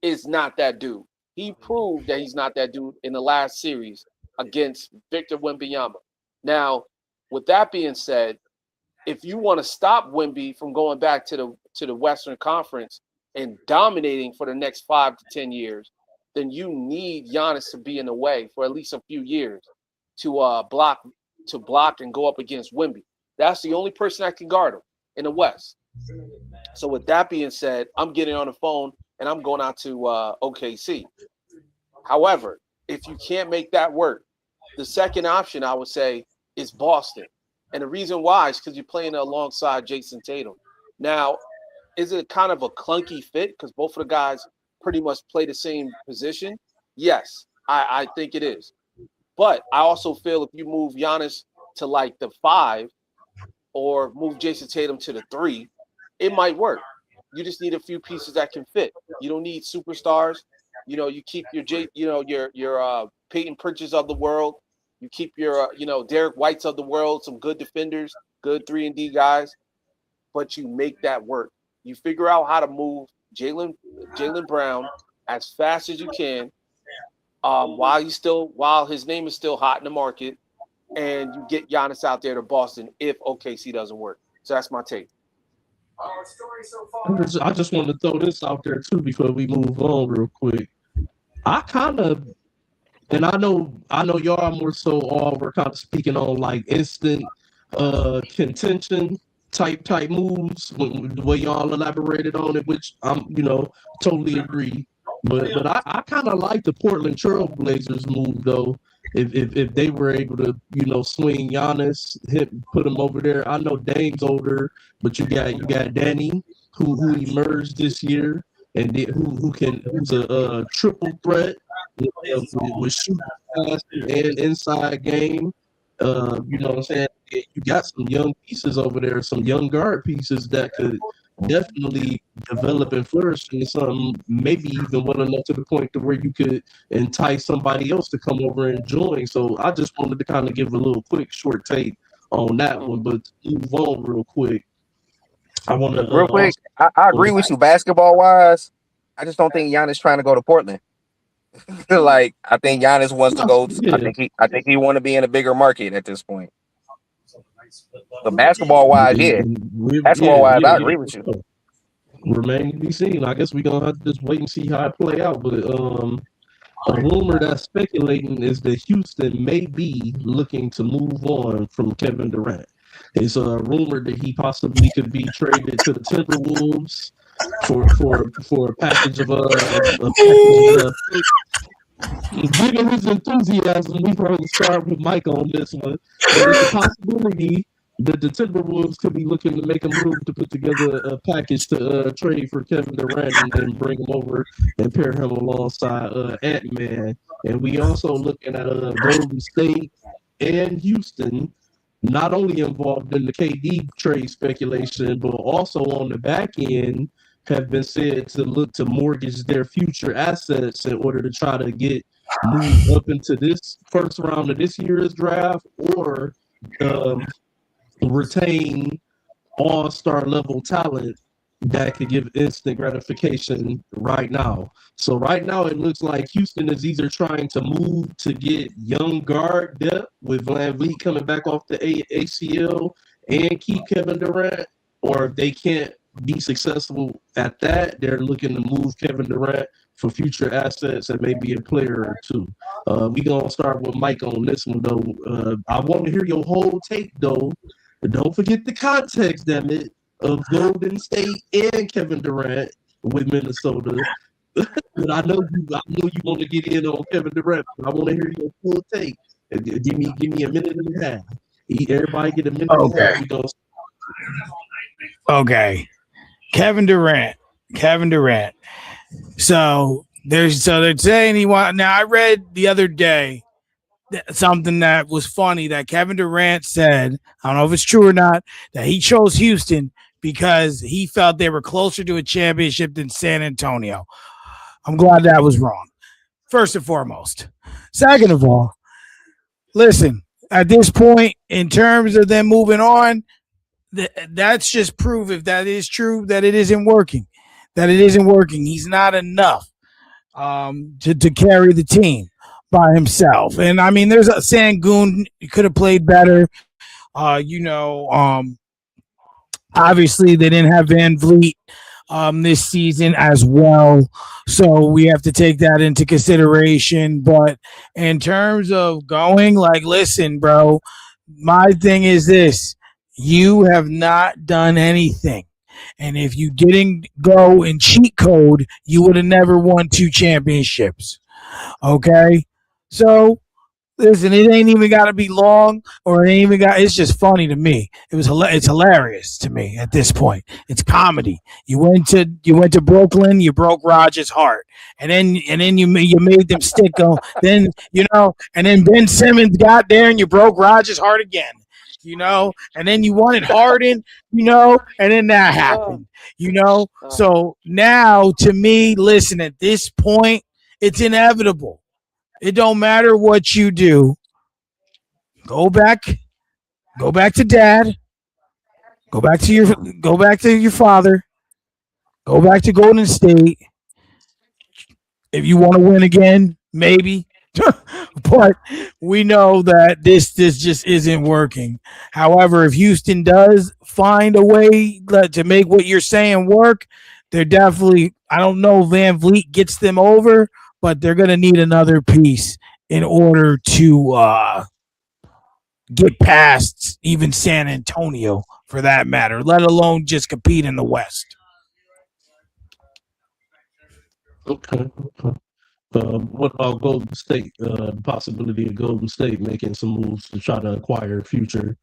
is not that dude. He proved that he's not that dude in the last series against Victor Wembanyama. Now, with that being said, if you want to stop Wemby from going back to the Western Conference and dominating for the next 5 to 10 years, then you need Giannis to be in the way for at least a few years to block and go up against Wemby. That's the only person that can guard him in the West. So with that being said, I'm getting on the phone and I'm going out to OKC. However, if you can't make that work, the second option I would say is Boston. And the reason why is because you're playing alongside Jason Tatum. Now, is it kind of a clunky fit because both of the guys pretty much play the same position? Yes, I think it is. But I also feel if you move Giannis to like the 5 or move Jason Tatum to the 3, it might work. You just need a few pieces that can fit. You don't need superstars. You know, you keep your Peyton Pritchards of the world. You keep your Derek Whites of the world, some good defenders, good 3-and-D guys, but you make that work. You figure out how to move Jaylen Brown as fast as you can, while his name is still hot in the market, and you get Giannis out there to Boston if OKC doesn't work. So that's my take. I just wanted to throw this out there too before we move on real quick. And I know y'all more so all we're kind of speaking on like instant contention type moves, the way y'all elaborated on it, which I'm totally agree. But I kind of like the Portland Trailblazers move though. If they were able to swing Giannis, put him over there. I know Dame's older, but you got Danny who emerged this year and who's a triple threat with shooting, passing, and inside game. You know what I'm saying? You got some young pieces over there, some young guard pieces that could definitely develop and flourish into something, maybe even well enough to the point to where you could entice somebody else to come over and join. So I just wanted to kind of give a little quick short take on that one, but to move on real quick. I want to real quick. I agree with you basketball wise. I just don't think Giannis trying to go to Portland. Like I think Giannis wants to go. I think he want to be in a bigger market at this point. But basketball wise, basketball wise, I agree with you. Remain to be seen. I guess we're gonna have to just wait and see how it play out. But a rumor that's speculating is that Houston may be looking to move on from Kevin Durant. It's a rumor that he possibly could be traded to the Timberwolves for a package of given his enthusiasm, we probably start with Mike on this one. But it's a possibility that the Timberwolves could be looking to make a move to put together a package to trade for Kevin Durant and bring him over and pair him alongside Ant-Man. And we also looking at Golden State and Houston, not only involved in the KD trade speculation, but also on the back end have been said to look to mortgage their future assets in order to try to get moved up into this first round of this year's draft or retain all-star level talent that could give instant gratification right now. So right now it looks like Houston is either trying to move to get young guard depth with VanVleet coming back off the ACL and keep Kevin Durant, or if they can't be successful at that, they're looking to move Kevin Durant for future assets and maybe a player or two. We're going to start with Mike on this one, though. I want to hear your whole take, though. Don't forget the context, damn it, of Golden State and Kevin Durant with Minnesota. But I know you want to get in on Kevin Durant, but I want to hear your full take. Give me a minute and a half. Everybody get a minute and a half. Okay. Kevin Durant. So they're saying he want. Now I read the other day something that was funny that Kevin Durant said. I don't know if it's true or not, that he chose Houston because he felt they were closer to a championship than San Antonio. I'm glad that was wrong. First and foremost. Second of all, listen, at this point, in terms of them moving on, that's just proof, if that is true, that it isn't working. He's not enough to carry the team by himself. And I mean, there's a Sangoon could have played better. Obviously they didn't have VanVleet this season as well, so we have to take that into consideration. But in terms of going, like, listen, bro, my thing is this. You have not done anything. And if you didn't go in cheat code, you would have never won 2 championships. Okay? So, listen, it ain't even got to be long, or it's just funny to me. It's hilarious to me at this point. It's comedy. You went to Brooklyn, you broke Rodgers' heart. And then you made them stick on. Then, and then Ben Simmons got there and you broke Rodgers' heart again. And then you wanted Harden, and then that happened, So now, to me, listen, at this point, it's inevitable. It don't matter what you do. Go back to dad. Go back to your father. Go back to Golden State. If you want to win again, maybe. But we know that this just isn't working. However, if Houston does find a way to make what you're saying work, they're definitely, I don't know if VanVleet gets them over, but they're going to need another piece in order to get past even San Antonio for that matter, let alone just compete in the West. Okay. What about Golden State? The possibility of Golden State making some moves to try to acquire future.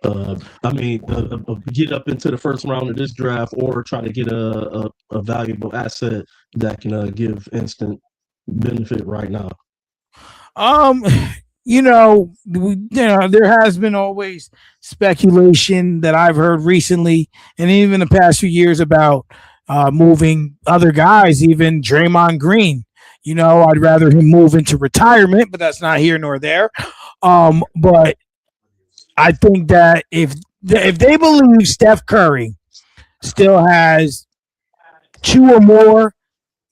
Get up into the first round of this draft, or try to get a valuable asset that can give instant benefit right now. There has been always speculation that I've heard recently, and even the past few years about moving other guys, even Draymond Green. I'd rather him move into retirement, but that's not here nor there. But I think that if they believe Steph Curry still has 2 or more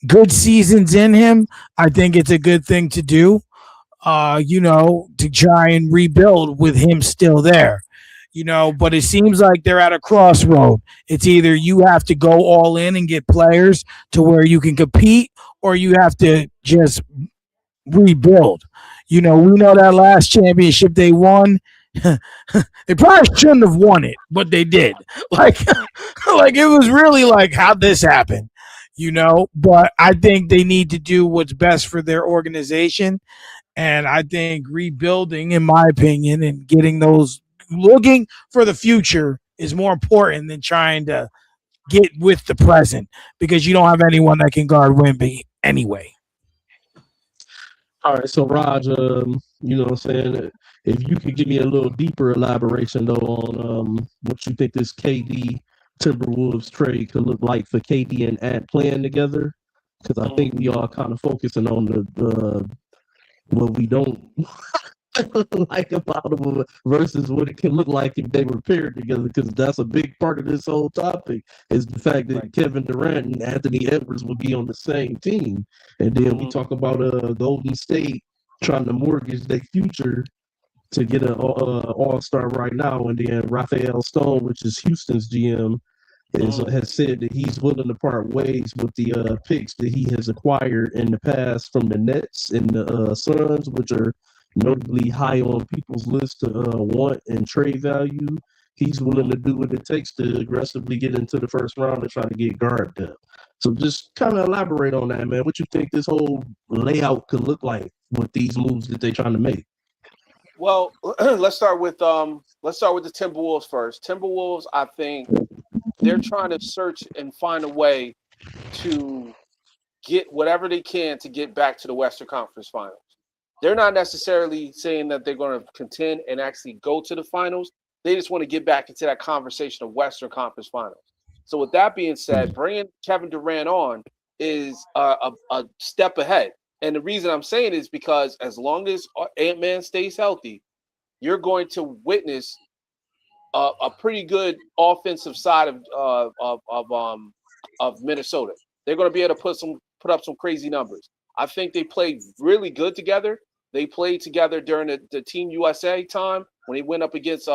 good seasons in him, I think it's a good thing to do. To try and rebuild with him still there. But it seems like they're at a crossroad. It's either you have to go all in and get players to where you can compete, or you have to just rebuild. We know that last championship they won. They probably shouldn't have won it, but they did. Like it was really like, how'd this happen? But I think they need to do what's best for their organization. And I think rebuilding, in my opinion, and getting those looking for the future is more important than trying to get with the present, because you don't have anyone that can guard Wemby anyway. All right, so Raj, you know what I'm saying? If you could give me a little deeper elaboration though on what you think this KD Timberwolves trade could look like for KD and Ant playing together, because I think we are kind of focusing on the what we don't like about them versus what it can look like if they were paired together, because that's a big part of this whole topic is the fact that Kevin Durant and Anthony Edwards will be on the same team. And then we talk about Golden State trying to mortgage their future to get an all-star right now, and then Raphael Stone, which is Houston's GM, has said that he's willing to part ways with the picks that he has acquired in the past from the Nets and the Suns, which are notably high on people's list to want and trade value. He's willing to do what it takes to aggressively get into the first round and try to get guard depth. So just kind of elaborate on that, man. What you think this whole layout could look like with these moves that they're trying to make? Well, let's start with the Timberwolves first. Timberwolves, I think they're trying to search and find a way to get whatever they can to get back to the Western Conference Finals. They're not necessarily saying that they're going to contend and actually go to the finals. They just want to get back into that conversation of Western Conference Finals. So with that being said, bringing Kevin Durant on is a step ahead. And the reason I'm saying is because as long as Ant-Man stays healthy, you're going to witness a pretty good offensive side of Minnesota. They're going to be able to put up some crazy numbers. I think they played really good together. They played together during the Team USA time when they went up against,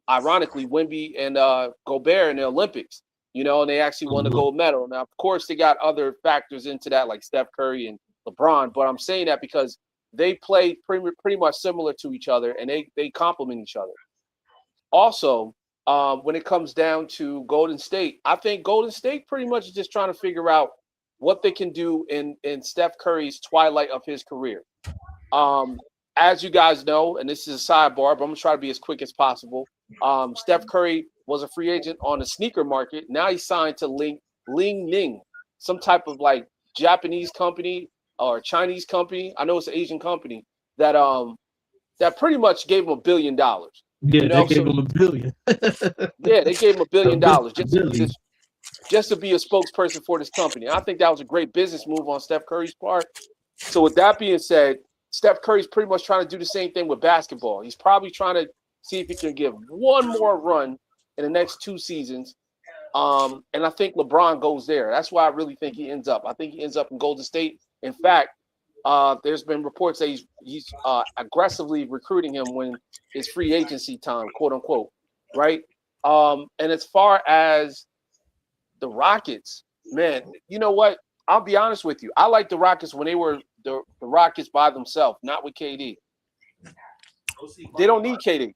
ironically, Wemby and Gobert in the Olympics. And they actually won the gold medal. Now, of course, they got other factors into that, like Steph Curry and LeBron. But I'm saying that because they play pretty much similar to each other, and they complement each other. Also, when it comes down to Golden State, I think Golden State pretty much is just trying to figure out what they can do in Steph Curry's twilight of his career. As you guys know, and this is a sidebar, but I'm going to try to be as quick as possible. Steph Curry was a free agent on the sneaker market. Now he's signed to Ling Ning, some type of like Japanese company or Chinese company. I know it's an Asian company that pretty much gave him $1 billion. Yeah, they gave him $1 billion. Yeah, they gave him $1 billion just to be a spokesperson for this company. And I think that was a great business move on Steph Curry's part. So with that being said, Steph Curry's pretty much trying to do the same thing with basketball. He's probably trying to see if he can give one more run in the next 2 seasons. And I think LeBron goes there. That's why I really think he ends up. I think he ends up in Golden State. In fact, there's been reports that he's aggressively recruiting him when it's free agency time, quote unquote, right? And as far as the Rockets, man, you know what? I'll be honest with you. I like the Rockets when they were the Rockets by themselves, not with KD. They don't need KD.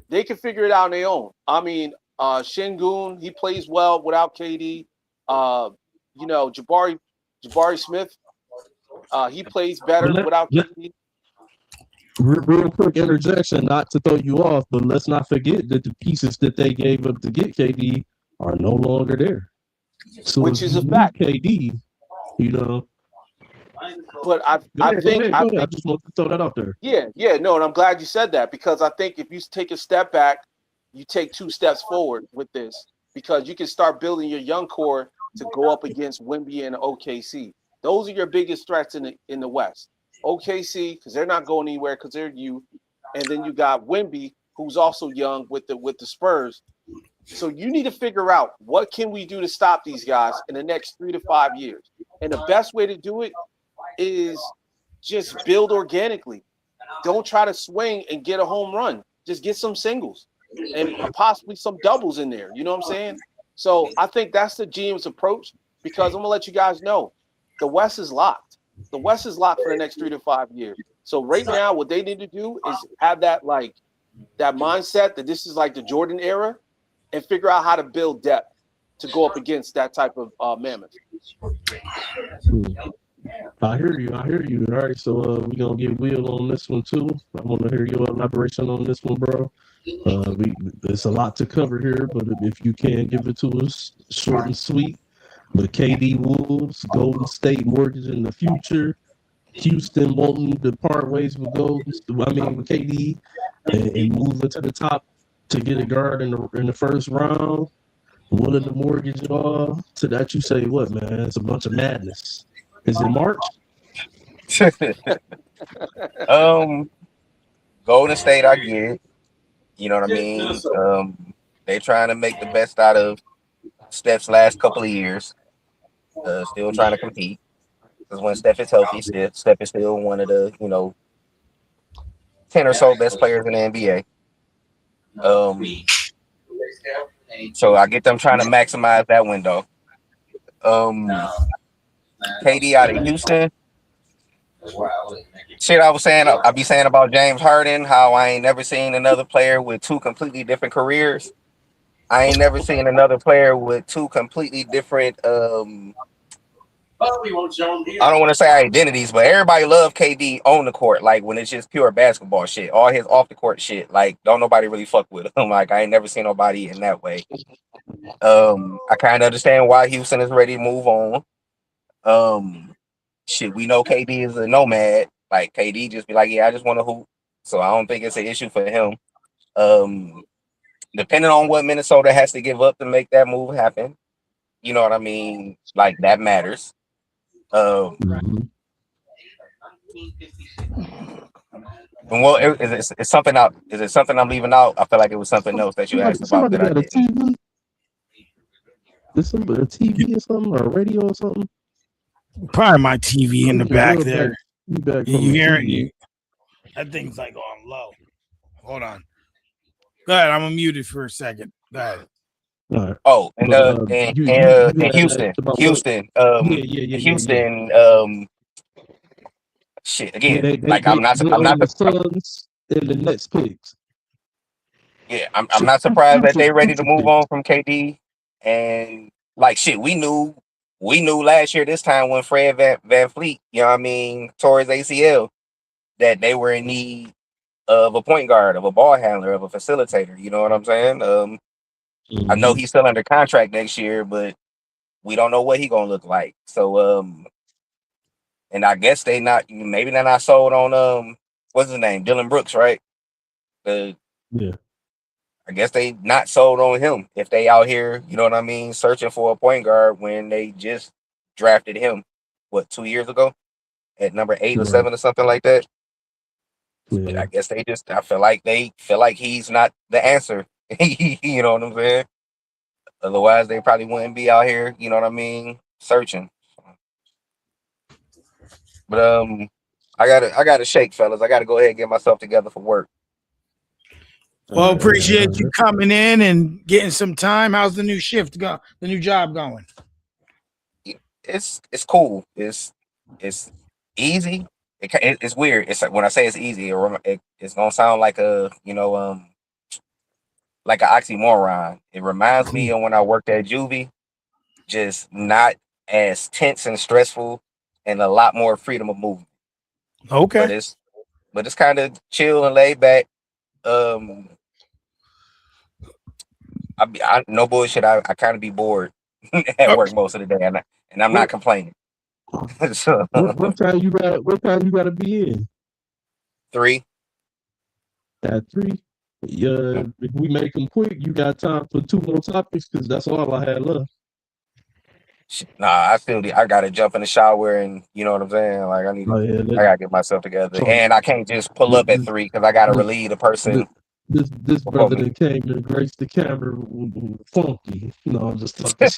They can figure it out on their own. I mean, Şengün, he plays well without KD. Jabari Smith, he plays better without KD. Real quick interjection, not to throw you off, but let's not forget that the pieces that they gave up to get KD are no longer there. So which is a fact. KD, But I think I just want to throw that out there. Yeah, no, and I'm glad you said that, because I think if you take a step back, you take 2 steps forward with this, because you can start building your young core to go up against Wemby and OKC. Those are your biggest threats in the West. OKC, because they're not going anywhere because they're youth, and then you got Wemby, who's also young with the Spurs. So you need to figure out, what can we do to stop these guys in the next 3 to 5 years? And the best way to do it is just build organically. Don't try to swing and get a home run. Just get some singles and possibly some doubles in there. You know what I'm saying? So I think that's the GM's approach, because I'm gonna let you guys know the West is locked. The West is locked for the next 3 to 5 years. So right now, what they need to do is have that mindset that this is like the Jordan era, and figure out how to build depth to go up against that type of mammoth. I hear you. All right, so we're gonna get Will on this one too. I want to hear your elaboration on this one, bro. There's a lot to cover here, but if you can give it to us short and sweet. But KD Wolves, Golden State mortgage in the future, Houston wanting to part ways with with KD and moving to the top to get a guard in the first round, willing to mortgage it all. To that you say what, man? It's a bunch of madness. Is it March? Golden State, I get it. You know what I mean? They trying to make the best out of Steph's last couple of years. Still trying to compete. Because when Steph is healthy, Steph is still one of the 10 or so best players in the NBA. So I get them trying to maximize that window. KD out of Houston. Shit, I be saying about James Harden, how I ain't never seen another player with 2 completely different careers. I ain't never seen another player with 2 completely different I don't want to say identities, but everybody love KD on the court. Like when it's just pure basketball shit, all his off the court shit, like don't nobody really fuck with him. Like I ain't never seen nobody in that way. I kind of understand why Houston is ready to move on. Shit, we know KD is a nomad. Like KD just be like, yeah, I just want to hoop. So I don't think it's an issue for him. Depending on what Minnesota has to give up to make that move happen, you know what I mean? Like that matters. Well, it's something out. Is it something I'm leaving out? I feel like it was something else that you asked about that I did. Is somebody a TV or something, or a radio or something? Probably my TV in the back there. You hear it? That thing's like on low. Hold on. Go ahead. I'm unmuted for a second. Go ahead. Right. Oh, and Houston. Shit again. I'm not the Suns and the Nets picks. Yeah, I'm not surprised that they ready to move on from KD. And like shit, we knew last year this time when Fred Van Fleet, you know what I mean, tore his ACL, that they were in need of a point guard, of a ball handler, of a facilitator. You know what I'm saying? I know he's still under contract next year, but we don't know what he's gonna look like. So and I guess maybe they're not sold on what's his name? Dylan Brooks, right? Yeah. I guess they not sold on him if they out here, you know what I mean, searching for a point guard when they just drafted him, 2 years ago at number 8 or 7 or something like that. Yeah. I guess I feel like he's not the answer. You know what I'm saying? Otherwise, they probably wouldn't be out here, you know what I mean, searching. But I gotta shake, fellas. I gotta go ahead and get myself together for work. Well, appreciate you coming in and getting some time. How's the new shift the new job going? It's cool. It's easy. It's weird. It's like when I say it's easy, it's gonna sound like like an oxymoron. It reminds me of when I worked at Juvie, just not as tense and stressful, and a lot more freedom of movement. Okay. But it's kind of chill and laid back. I no bullshit. I kind of be bored at work most of the day, and I'm not complaining. So, what time you gotta be in? 3. At 3. Yeah, if we make them quick, you got time for 2 more topics because that's all I had left. Nah, I gotta jump in the shower, and you know what I'm saying. Like I gotta get myself together, and I can't just pull up at 3 because I gotta relieve the person. This brother that came to grace the camera funky. No, I'm just talking.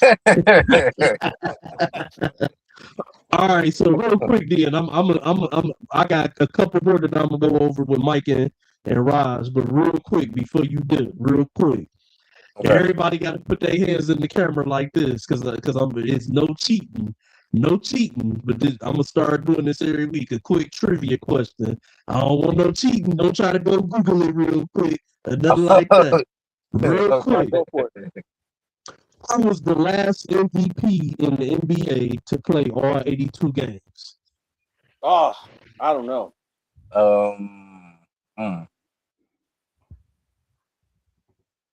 All right, so real quick, then I got a couple more that I'm gonna go over with Mike and Raj, but real quick before you do, real quick. Okay. Everybody got to put their hands in the camera like this, because it's no cheating. But I'm gonna start doing this every week. A quick trivia question. I don't want no cheating. Don't try to go Google it real quick or nothing like that. Real quick. Who was the last MVP in the NBA to play all 82 games? Oh, I don't know.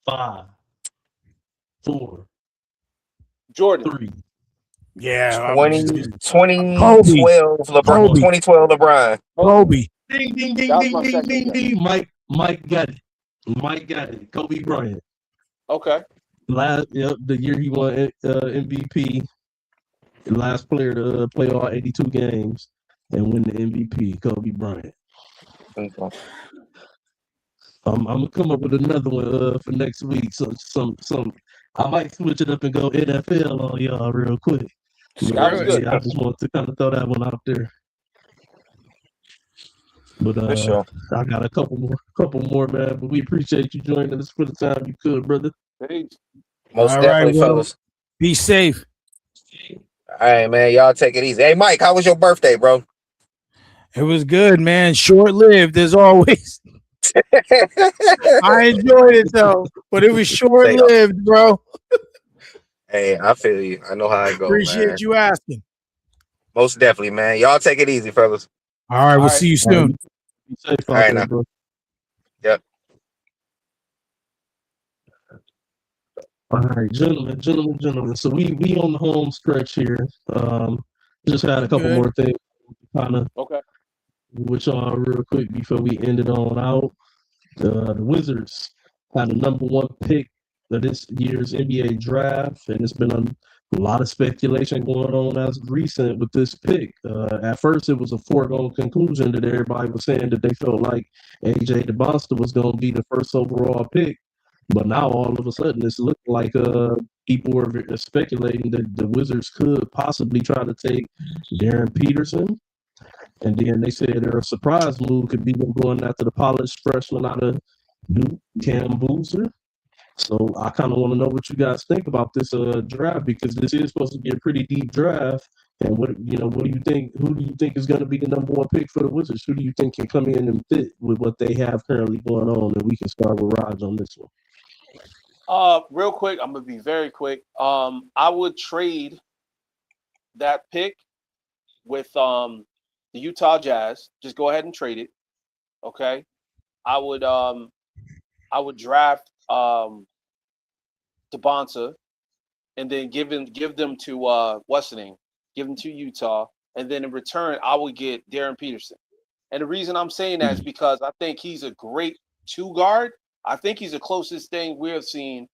5, 4, Jordan. 3. Yeah. 2012 LeBron. 2012 LeBron. Kobe. Ding, ding, ding, ding, ding, ding, ding. Mike got it. Kobe Bryant. Okay. The year he won MVP. The last player to play all 82 games and win the MVP, Kobe Bryant. Okay. I'm gonna come up with another one for next week. So I might switch it up and go NFL on y'all real quick. That was good. I just want to kind of throw that one out there. But sure. I got a couple more, man. But we appreciate you joining us for the time you could, brother. Hey. Most definitely, fellas. Be safe. All right, man. Y'all take it easy. Hey, Mike, how was your birthday, bro? It was good, man. Short-lived as always. I enjoyed it though, but it was short-lived, bro. Hey, I feel you. I know how it goes. Appreciate you asking. Most definitely, man. Y'all take it easy, fellas. All right, we'll see you soon. Be safe all right, now. Bro. Yep. All right, gentlemen. So we on the home stretch here. Just had a couple more things kind of with y'all real quick before we end it on out. The Wizards had the number 1 pick of this year's NBA draft, and it's been a lot of speculation going on as of recent with this pick. At first, it was a foregone conclusion that everybody was saying that they felt like AJ DeBosta was going to be the first overall pick. But now all of a sudden it's looking like people were speculating that the Wizards could possibly try to take Darren Peterson. And then they said their surprise move could be them going after the polished freshman out of Duke, Cam Boozer. So I kind of want to know what you guys think about this draft, because this is supposed to be a pretty deep draft. And what do you think? Who do you think is going to be the number 1 pick for the Wizards? Who do you think can come in and fit with what they have currently going on? And we can start with Raj on this one. Real quick, I'm gonna be very quick. I would trade that pick with the Utah Jazz. Just go ahead and trade it. Okay. I would draft DeBonta and then give them to what's the name? Give them to Utah, and then in return I would get Darren Peterson. And the reason I'm saying that is because I think he's a great 2 guard. I think he's the closest thing we've seen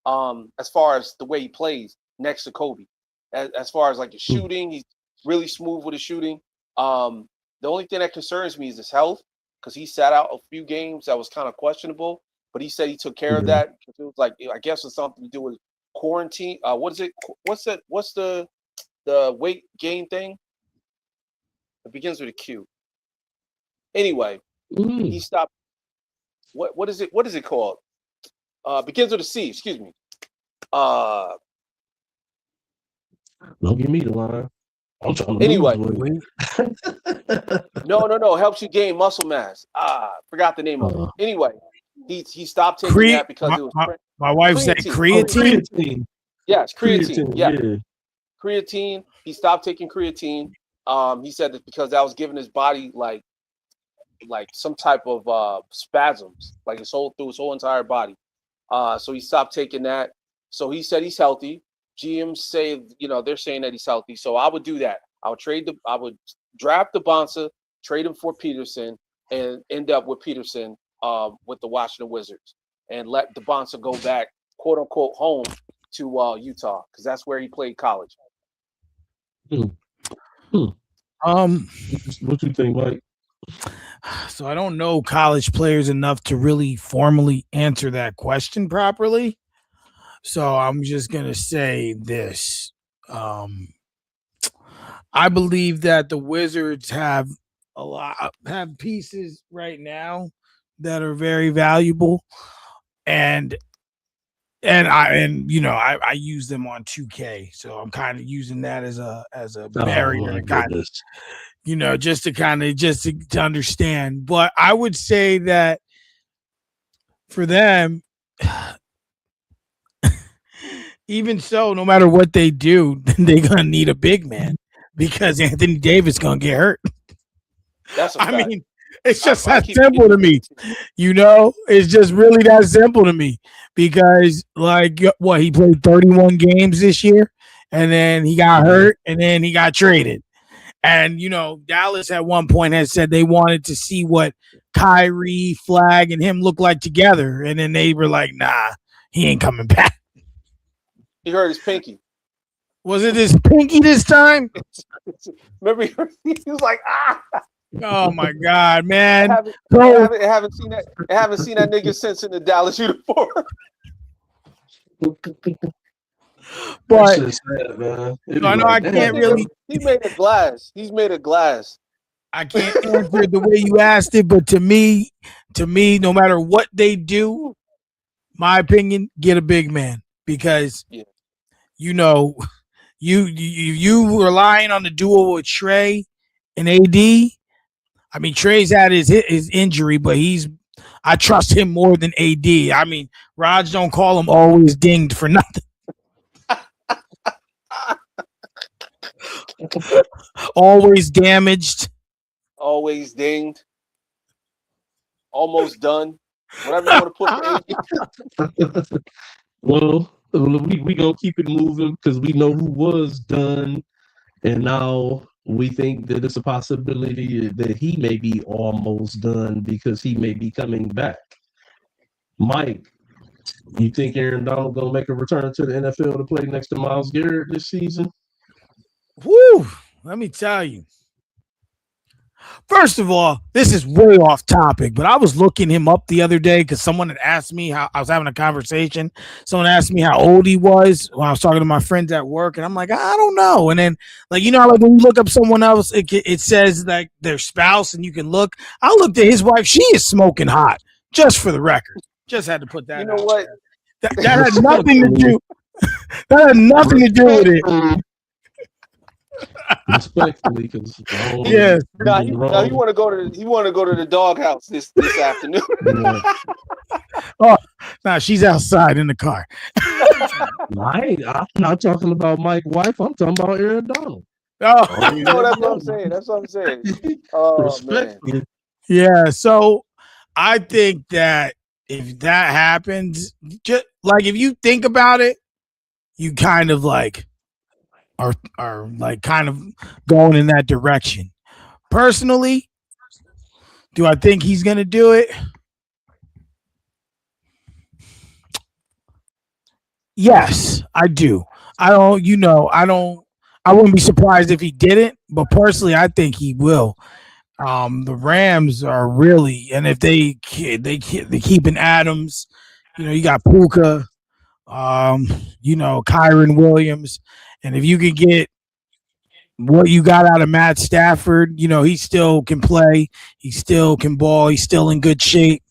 as far as the way he plays next to Kobe. As far as like the shooting, he's really smooth with the shooting. The only thing that concerns me is his health, because he sat out a few games that was kind of questionable, but he said he took care of that. It was like, I guess it's something to do with quarantine. What is it? What's the weight gain thing? It begins with a Q. Anyway, he stopped. What is it? What is it called? Begins with a C. Excuse me. Don't give me the line. I'm trying to anyway. No. Helps you gain muscle mass. Forgot the name of it. Anyway, He stopped taking that because it was my wife said creatine. Creatine. Yes, creatine. Yeah. Yeah. Creatine. He stopped taking creatine. He said that because that was giving his body like some type of spasms, like through his whole entire body. So he stopped taking that. So he said he's healthy. GMs say, they're saying that he's healthy. So I would do that. I would draft the Bonsa, trade him for Peterson, and end up with Peterson with the Washington Wizards, and let the Bonsa go back, quote unquote, home to Utah, because that's where he played college. What you think, Mike? So I don't know college players enough to really formally answer that question properly. So I'm just gonna say this. I believe that the Wizards have pieces right now that are very valuable, and I use them on 2K, so I'm kind of using that as a barrier to kind of, just to understand. But I would say that for them, even so, no matter what they do, they're gonna need a big man because Anthony Davis gonna get hurt. That's a fact. I mean, it's just that simple to me. It's just really that simple to me because, he played 31 games this year, and then he got hurt, and then he got traded. And, Dallas at one point had said they wanted to see what Kyrie, Flag, and him look like together. And then they were like, nah, he ain't coming back. He hurt his pinky. Was it his pinky this time? Remember, he was like, ah. Oh my God, man! I haven't seen that. I haven't seen that nigga since in the Dallas uniform. But sad, man. I know I can't really. He made a glass. He's made a glass. I can't answer it the way you asked it, but to me, no matter what they do, my opinion, get a big man because you relying on the duo with Trey and AD. I mean, Trey's had his injury, but I trust him more than AD. I mean, Raj don't call him always dinged for nothing. Always damaged. Always dinged. Almost done. Whatever you want to put for AD. Well, we gonna keep it moving because we know who was done, and now we think that it's a possibility that he may be almost done because he may be coming back. Mike, you think Aaron Donald gonna make a return to the NFL to play next to Myles Garrett this season? Woo! Let me tell you. First of all, this is way off topic, but I was looking him up the other day because someone had asked me how I was having a conversation. Someone asked me how old he was when I was talking to my friends at work, and I'm like, I don't know. And then, when you look up someone else, it says like their spouse, and you can look. I looked at his wife; she is smoking hot. Just for the record, just had to put that. You know what? That had nothing to do. That had nothing to do with it. Respectfully, because he want to go to the doghouse this afternoon. She's outside in the car. I'm not talking about Mike's wife. I'm talking about Aaron Donald. No, that's what I'm saying. That's what I'm saying. Oh man. Yeah. So I think that if that happens, just if you think about it, you kind of are kind of going in that direction. Personally, do I think he's going to do it? Yes, I do. I wouldn't be surprised if he didn't, but personally, I think he will. The Rams are really, and if they keeping Adams, you got Puka, Kyron Williams. And if you could get what you got out of Matt Stafford, he still can play. He still can ball. He's still in good shape.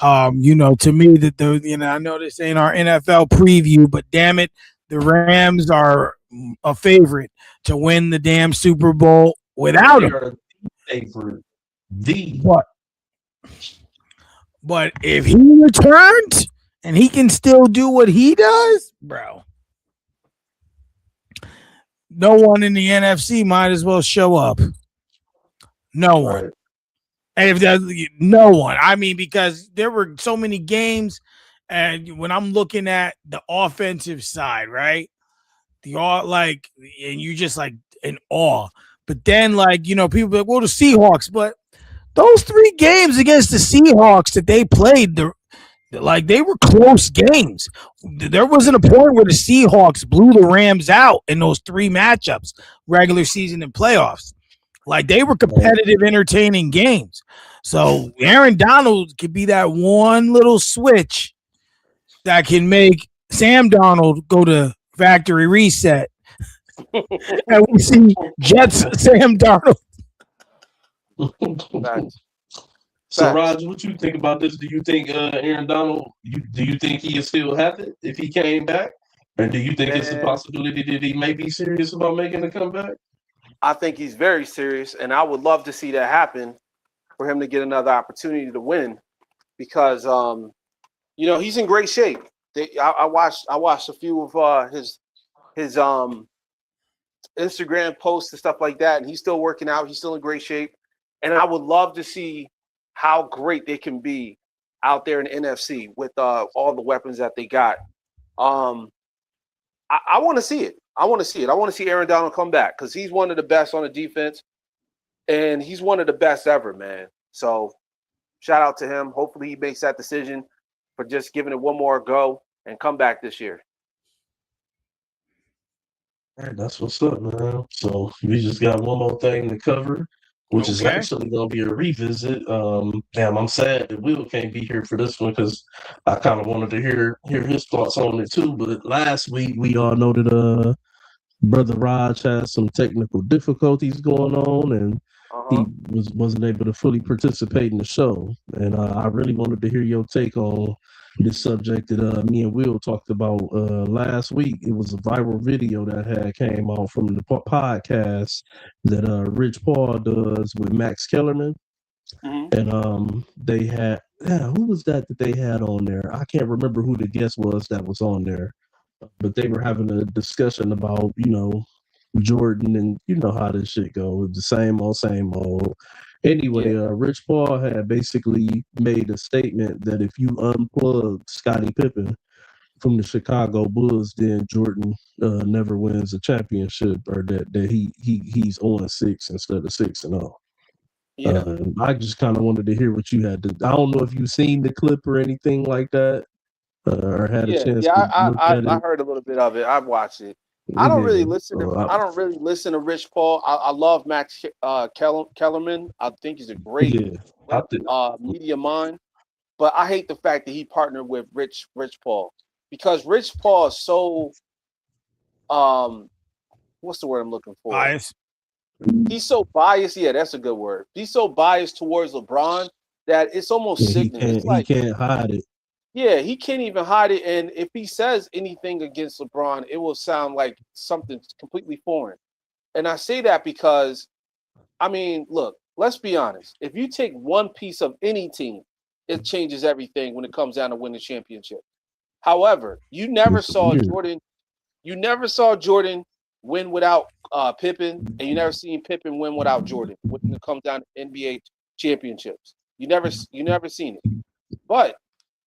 To me, I know this ain't our NFL preview, but damn it, the Rams are a favorite to win the damn Super Bowl without him. Favorite. But if he returns and he can still do what he does, bro, no one in the NFC might as well show up. No one. Right. And if there's no one, I mean, because there were so many games, and when I'm looking at the offensive side, right? The all like, and you just like in awe. But then, like, you know, people be like, well, the Seahawks, but those 3 games against the Seahawks that they played, like they were close games. There wasn't a point where the Seahawks blew the Rams out in those 3 matchups, regular season and playoffs. Like they were competitive, entertaining games. So Aaron Donald could be that one little switch that can make Sam Donald go to factory reset. And we see Jets Sam Darnold. So, Roger, what you think about this? Do you think Aaron Donald? Do you think he still have it if he came back, and do you think it's a possibility that he may be serious about making a comeback? I think he's very serious, and I would love to see that happen for him to get another opportunity to win, because you know, he's in great shape. I watched a few of his Instagram posts and stuff like that, and he's still working out. He's still in great shape, and I would love to see how great they can be out there in the NFC with all the weapons that they got. I want to see it. I want to see it. I want to see Aaron Donald come back because he's one of the best on the defense, and he's one of the best ever, man. So shout out to him. Hopefully he makes that decision for just giving it one more go and come back this year. All right, that's what's up, man. So we just got one more thing to cover, which is actually going to be a revisit. Damn, I'm sad that Will can't be here for this one because I kind of wanted to hear his thoughts on it too. But last week we all know that Brother Raj has some technical difficulties going on, and he wasn't able to fully participate in the show. And I really wanted to hear your take on this subject that me and Will talked about last week. It was a viral video that had came out from the podcast that Rich Paul does with Max Kellerman. And they had, who was that they had on there? I can't remember who the guest was that was on there, but they were having a discussion about, you know, Jordan, and you know how this shit goes, the same old. Anyway, Rich Paul had basically made a statement that if you unplug Scottie Pippen from the Chicago Bulls, then Jordan never wins a championship, or that he's 0-6 instead of 6-0. I just kind of wanted to hear what you had to. I don't know if you've seen the clip or anything like that, or had a chance. I heard a little bit of it. I've watched it. I don't really listen to Rich Paul. I love Max Kellerman. I think he's a great media mind. But I hate the fact that he partnered with Rich Paul, because Rich Paul is so what's the word I'm looking for? Bias. He's so biased. Yeah, that's a good word. He's so biased towards LeBron that it's almost sickening. He can't hide it. Yeah, he can't even hide it. And if he says anything against LeBron, it will sound like something completely foreign. And I say that because, I mean, look, let's be honest. If you take one piece of any team, it changes everything when it comes down to winning championship. However, you never saw Jordan. You never saw Jordan win without Pippen, and you never seen Pippen win without Jordan when it comes down to NBA championships. You never seen it. But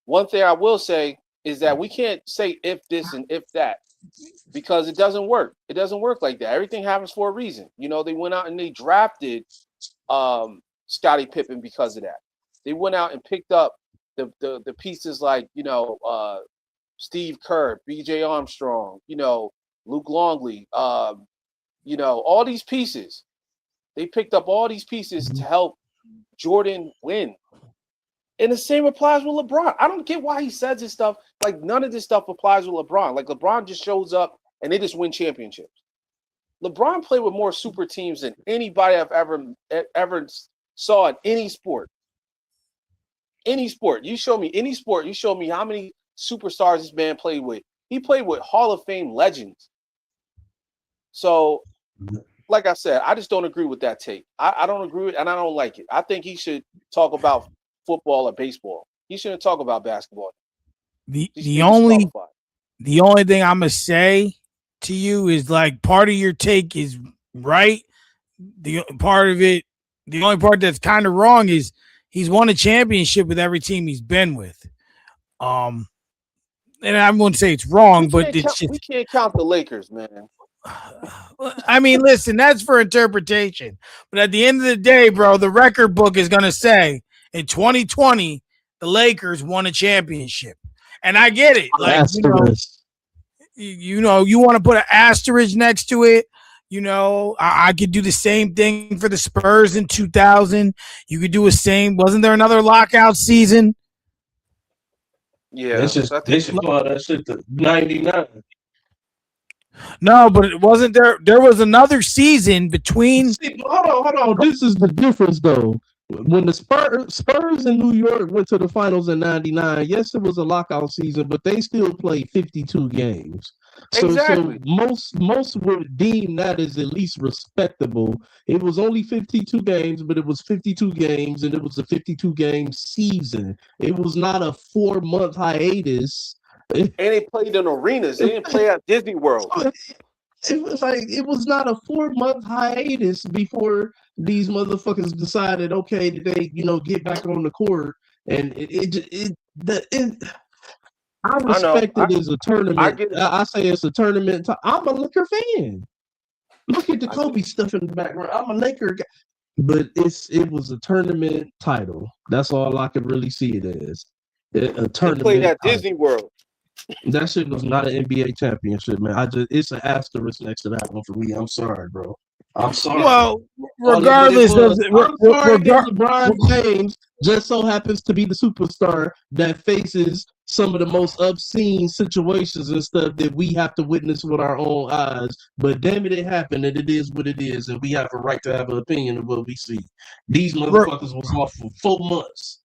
one thing I will say is that we can't say if this and if that, because it doesn't work. It doesn't work like that. Everything happens for a reason. You know, they went out and they drafted Scottie Pippen because of that. They went out and picked up the pieces like, you know, Steve Kerr, B.J. Armstrong, you know, Luke Longley, you know, all these pieces. They picked up all these pieces to help Jordan win. And the same applies with LeBron. I don't get why he says this stuff. Like, none of this stuff applies with LeBron. Like, LeBron just shows up and they just win championships. LeBron played with more super teams than anybody I've ever saw in any sport. Any sport. You show me any sport. You show me how many superstars this man played with. He played with Hall of Fame legends. So, like I said, I just don't agree with that take. I don't agree with it, and I don't like it. I think he should talk about football or baseball. He shouldn't talk about basketball. The only thing I'm gonna say to you is like part of your take is right. The only part that's kind of wrong is he's won a championship with every team he's been with. And I wouldn't say it's wrong, but we can't count the Lakers, man. I mean, listen, that's for interpretation. But at the end of the day, bro, the record book is gonna say in 2020 the Lakers won a championship, and I get it. Like you want to put an asterisk next to it. I could do the same thing for the Spurs in 2000. You could do the same. Wasn't there another lockout season? Yeah, they should call that shit the 99. No, but it wasn't there. There was another season between. Hold on. This is the difference, though. When the Spurs in New York went to the finals in 99, yes, it was a lockout season, but they still played 52 games. So most would deem that as at least respectable. It was only 52 games, but it was 52 games, and it was a 52-game season. It was not a 4-month hiatus. And they played in arenas. They didn't play at Disney World. It was like it was not a 4-month hiatus before these motherfuckers decided, okay, they get back on the court, and I respect it as a tournament. I say it's a tournament. I'm a Laker fan. Look at the Kobe stuff in the background. I'm a Laker guy. But it was a tournament title. That's all I could really see it as. A tournament. They played at Disney World. That shit was not an NBA championship, man. It's an asterisk next to that one for me. I'm sorry, bro. I'm sorry. Well, regardless of LeBron James just so happens to be the superstar that faces some of the most obscene situations and stuff that we have to witness with our own eyes. But damn it happened, and it is what it is, and we have a right to have an opinion of what we see. These motherfuckers was off for 4 months.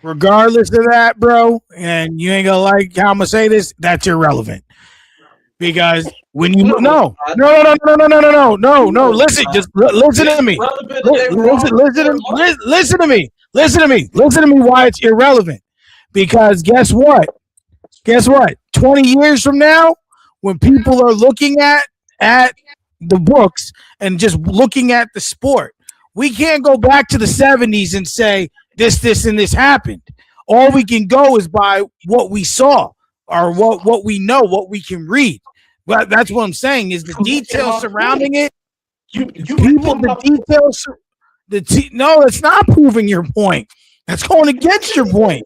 Regardless of that, bro, and you ain't gonna like how I'm gonna say this, that's irrelevant. Because when you no, listen, just listen to me. Listen to me. Why it's irrelevant. Because guess what? 20 years from now, when people are looking at the books and just looking at the sport, we can't go back to the 70s and say this, and this happened. All we can go is by what we saw or what we know, what we can read. But that's what I'm saying is the details surrounding it. No, it's not proving your point. That's going against your point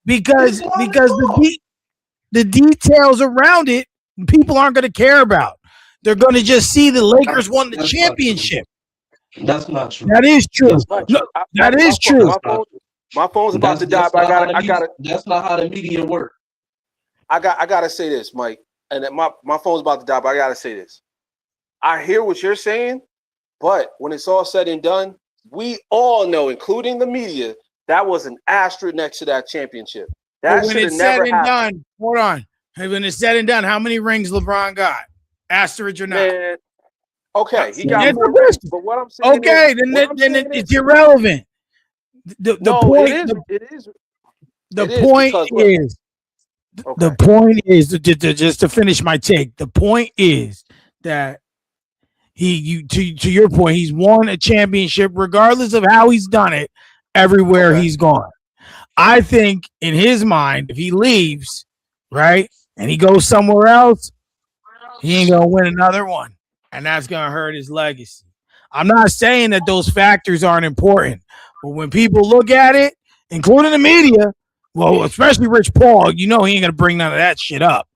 because the details around it, people aren't going to care about. They're going to just see the Lakers won the championship. That's not true. That is true. That is true. My phone's about to die, but I got it. That's not how the media work. I gotta say this, Mike. And my phone's about to die, but I gotta say this. I hear what you're saying, but when it's all said and done, we all know, including the media, that was an asterisk next to that championship. That should have never happened. Hold on. When it's said and done, how many rings LeBron got? Asterisk or not? Man, okay, he got more rings, but what I'm saying then it's irrelevant. The point is just to finish my take. The point is that to your point, he's won a championship regardless of how he's done it everywhere he's gone. I think in his mind, if he leaves, right, and he goes somewhere else, he ain't gonna win another one, and that's gonna hurt his legacy. I'm not saying that those factors aren't important, but when people look at it, including the media, well, especially Rich Paul, he ain't gonna bring none of that shit up.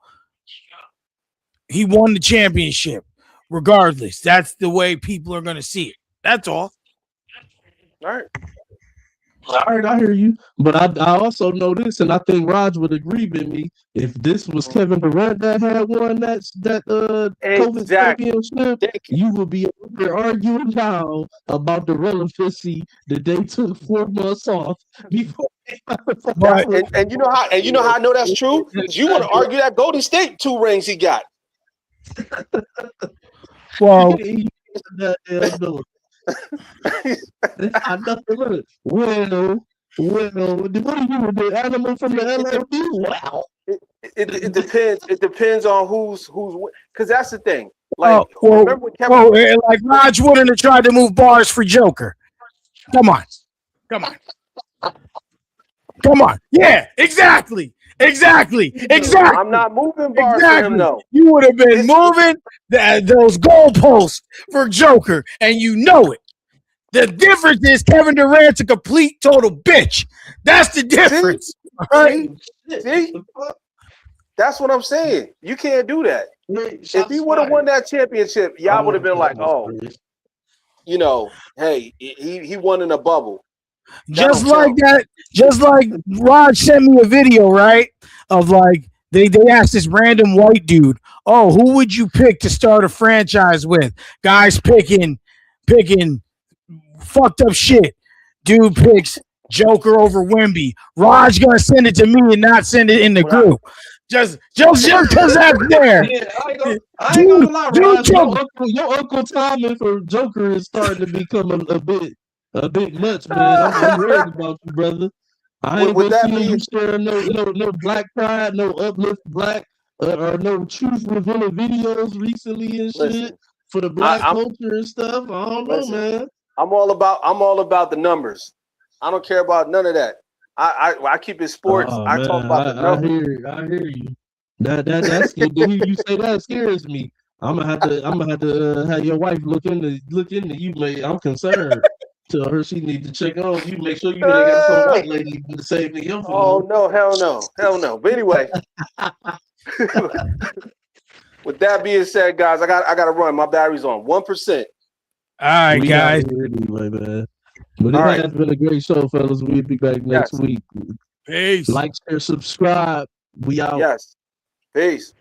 He won the championship, regardless. That's the way people are gonna see it. That's all. All right, I hear you. But I also know this, and I think Raj would agree with me. If this was Kevin Durant that had won that COVID championship, you would be arguing now about the relevancy that they took 4 months off before. And you know how I know that's true? You want to argue that Golden State 2 rings he got. Well, Well, what are you, the animal from the LLB? Wow. It depends. It depends on who's because that's the thing. Like, remember when Kevin? Like Raj wouldn't have tried to move bars for Joker. Come on. Yeah, exactly. I'm not moving bars for him, though. You would have been moving those goalposts for Joker, and you know it. The difference is Kevin Durant's a complete total bitch. That's the difference. See? That's what I'm saying. You can't do that. If he would have won that championship, y'all would have been like, oh, hey, he won in a bubble. Just like Raj sent me a video, right? Of like they asked this random white dude, oh, who would you pick to start a franchise with? Guys picking fucked up shit. Dude picks Joker over Wemby. Raj gonna send it to me and not send it in the group. Just because that's there. Yeah, I ain't gonna lie, Raj. Your Uncle Tommy for Joker is starting to become a bit much, man. I'm worried about you, brother. I ain't gonna see you sharing no black pride, no uplift black, or no truth revealing videos recently and shit for the black culture and stuff. I don't know, man. I'm all about the numbers. I don't care about none of that. I keep it sports. I talk about the numbers. I hear you. That's to hear you say that scares me. I'm gonna have to have your wife look into you, mate. I'm concerned. Tell her she needs to check on you. Make sure you ain't got some white lady to save me. Oh no, hell no. But anyway, with that being said, guys, I got to run. My battery's on 1%. All right, guys. Anyway, man. But it has been a great show, fellas. We'll be back next week. Peace. Like, share, subscribe. We out. Yes. Peace.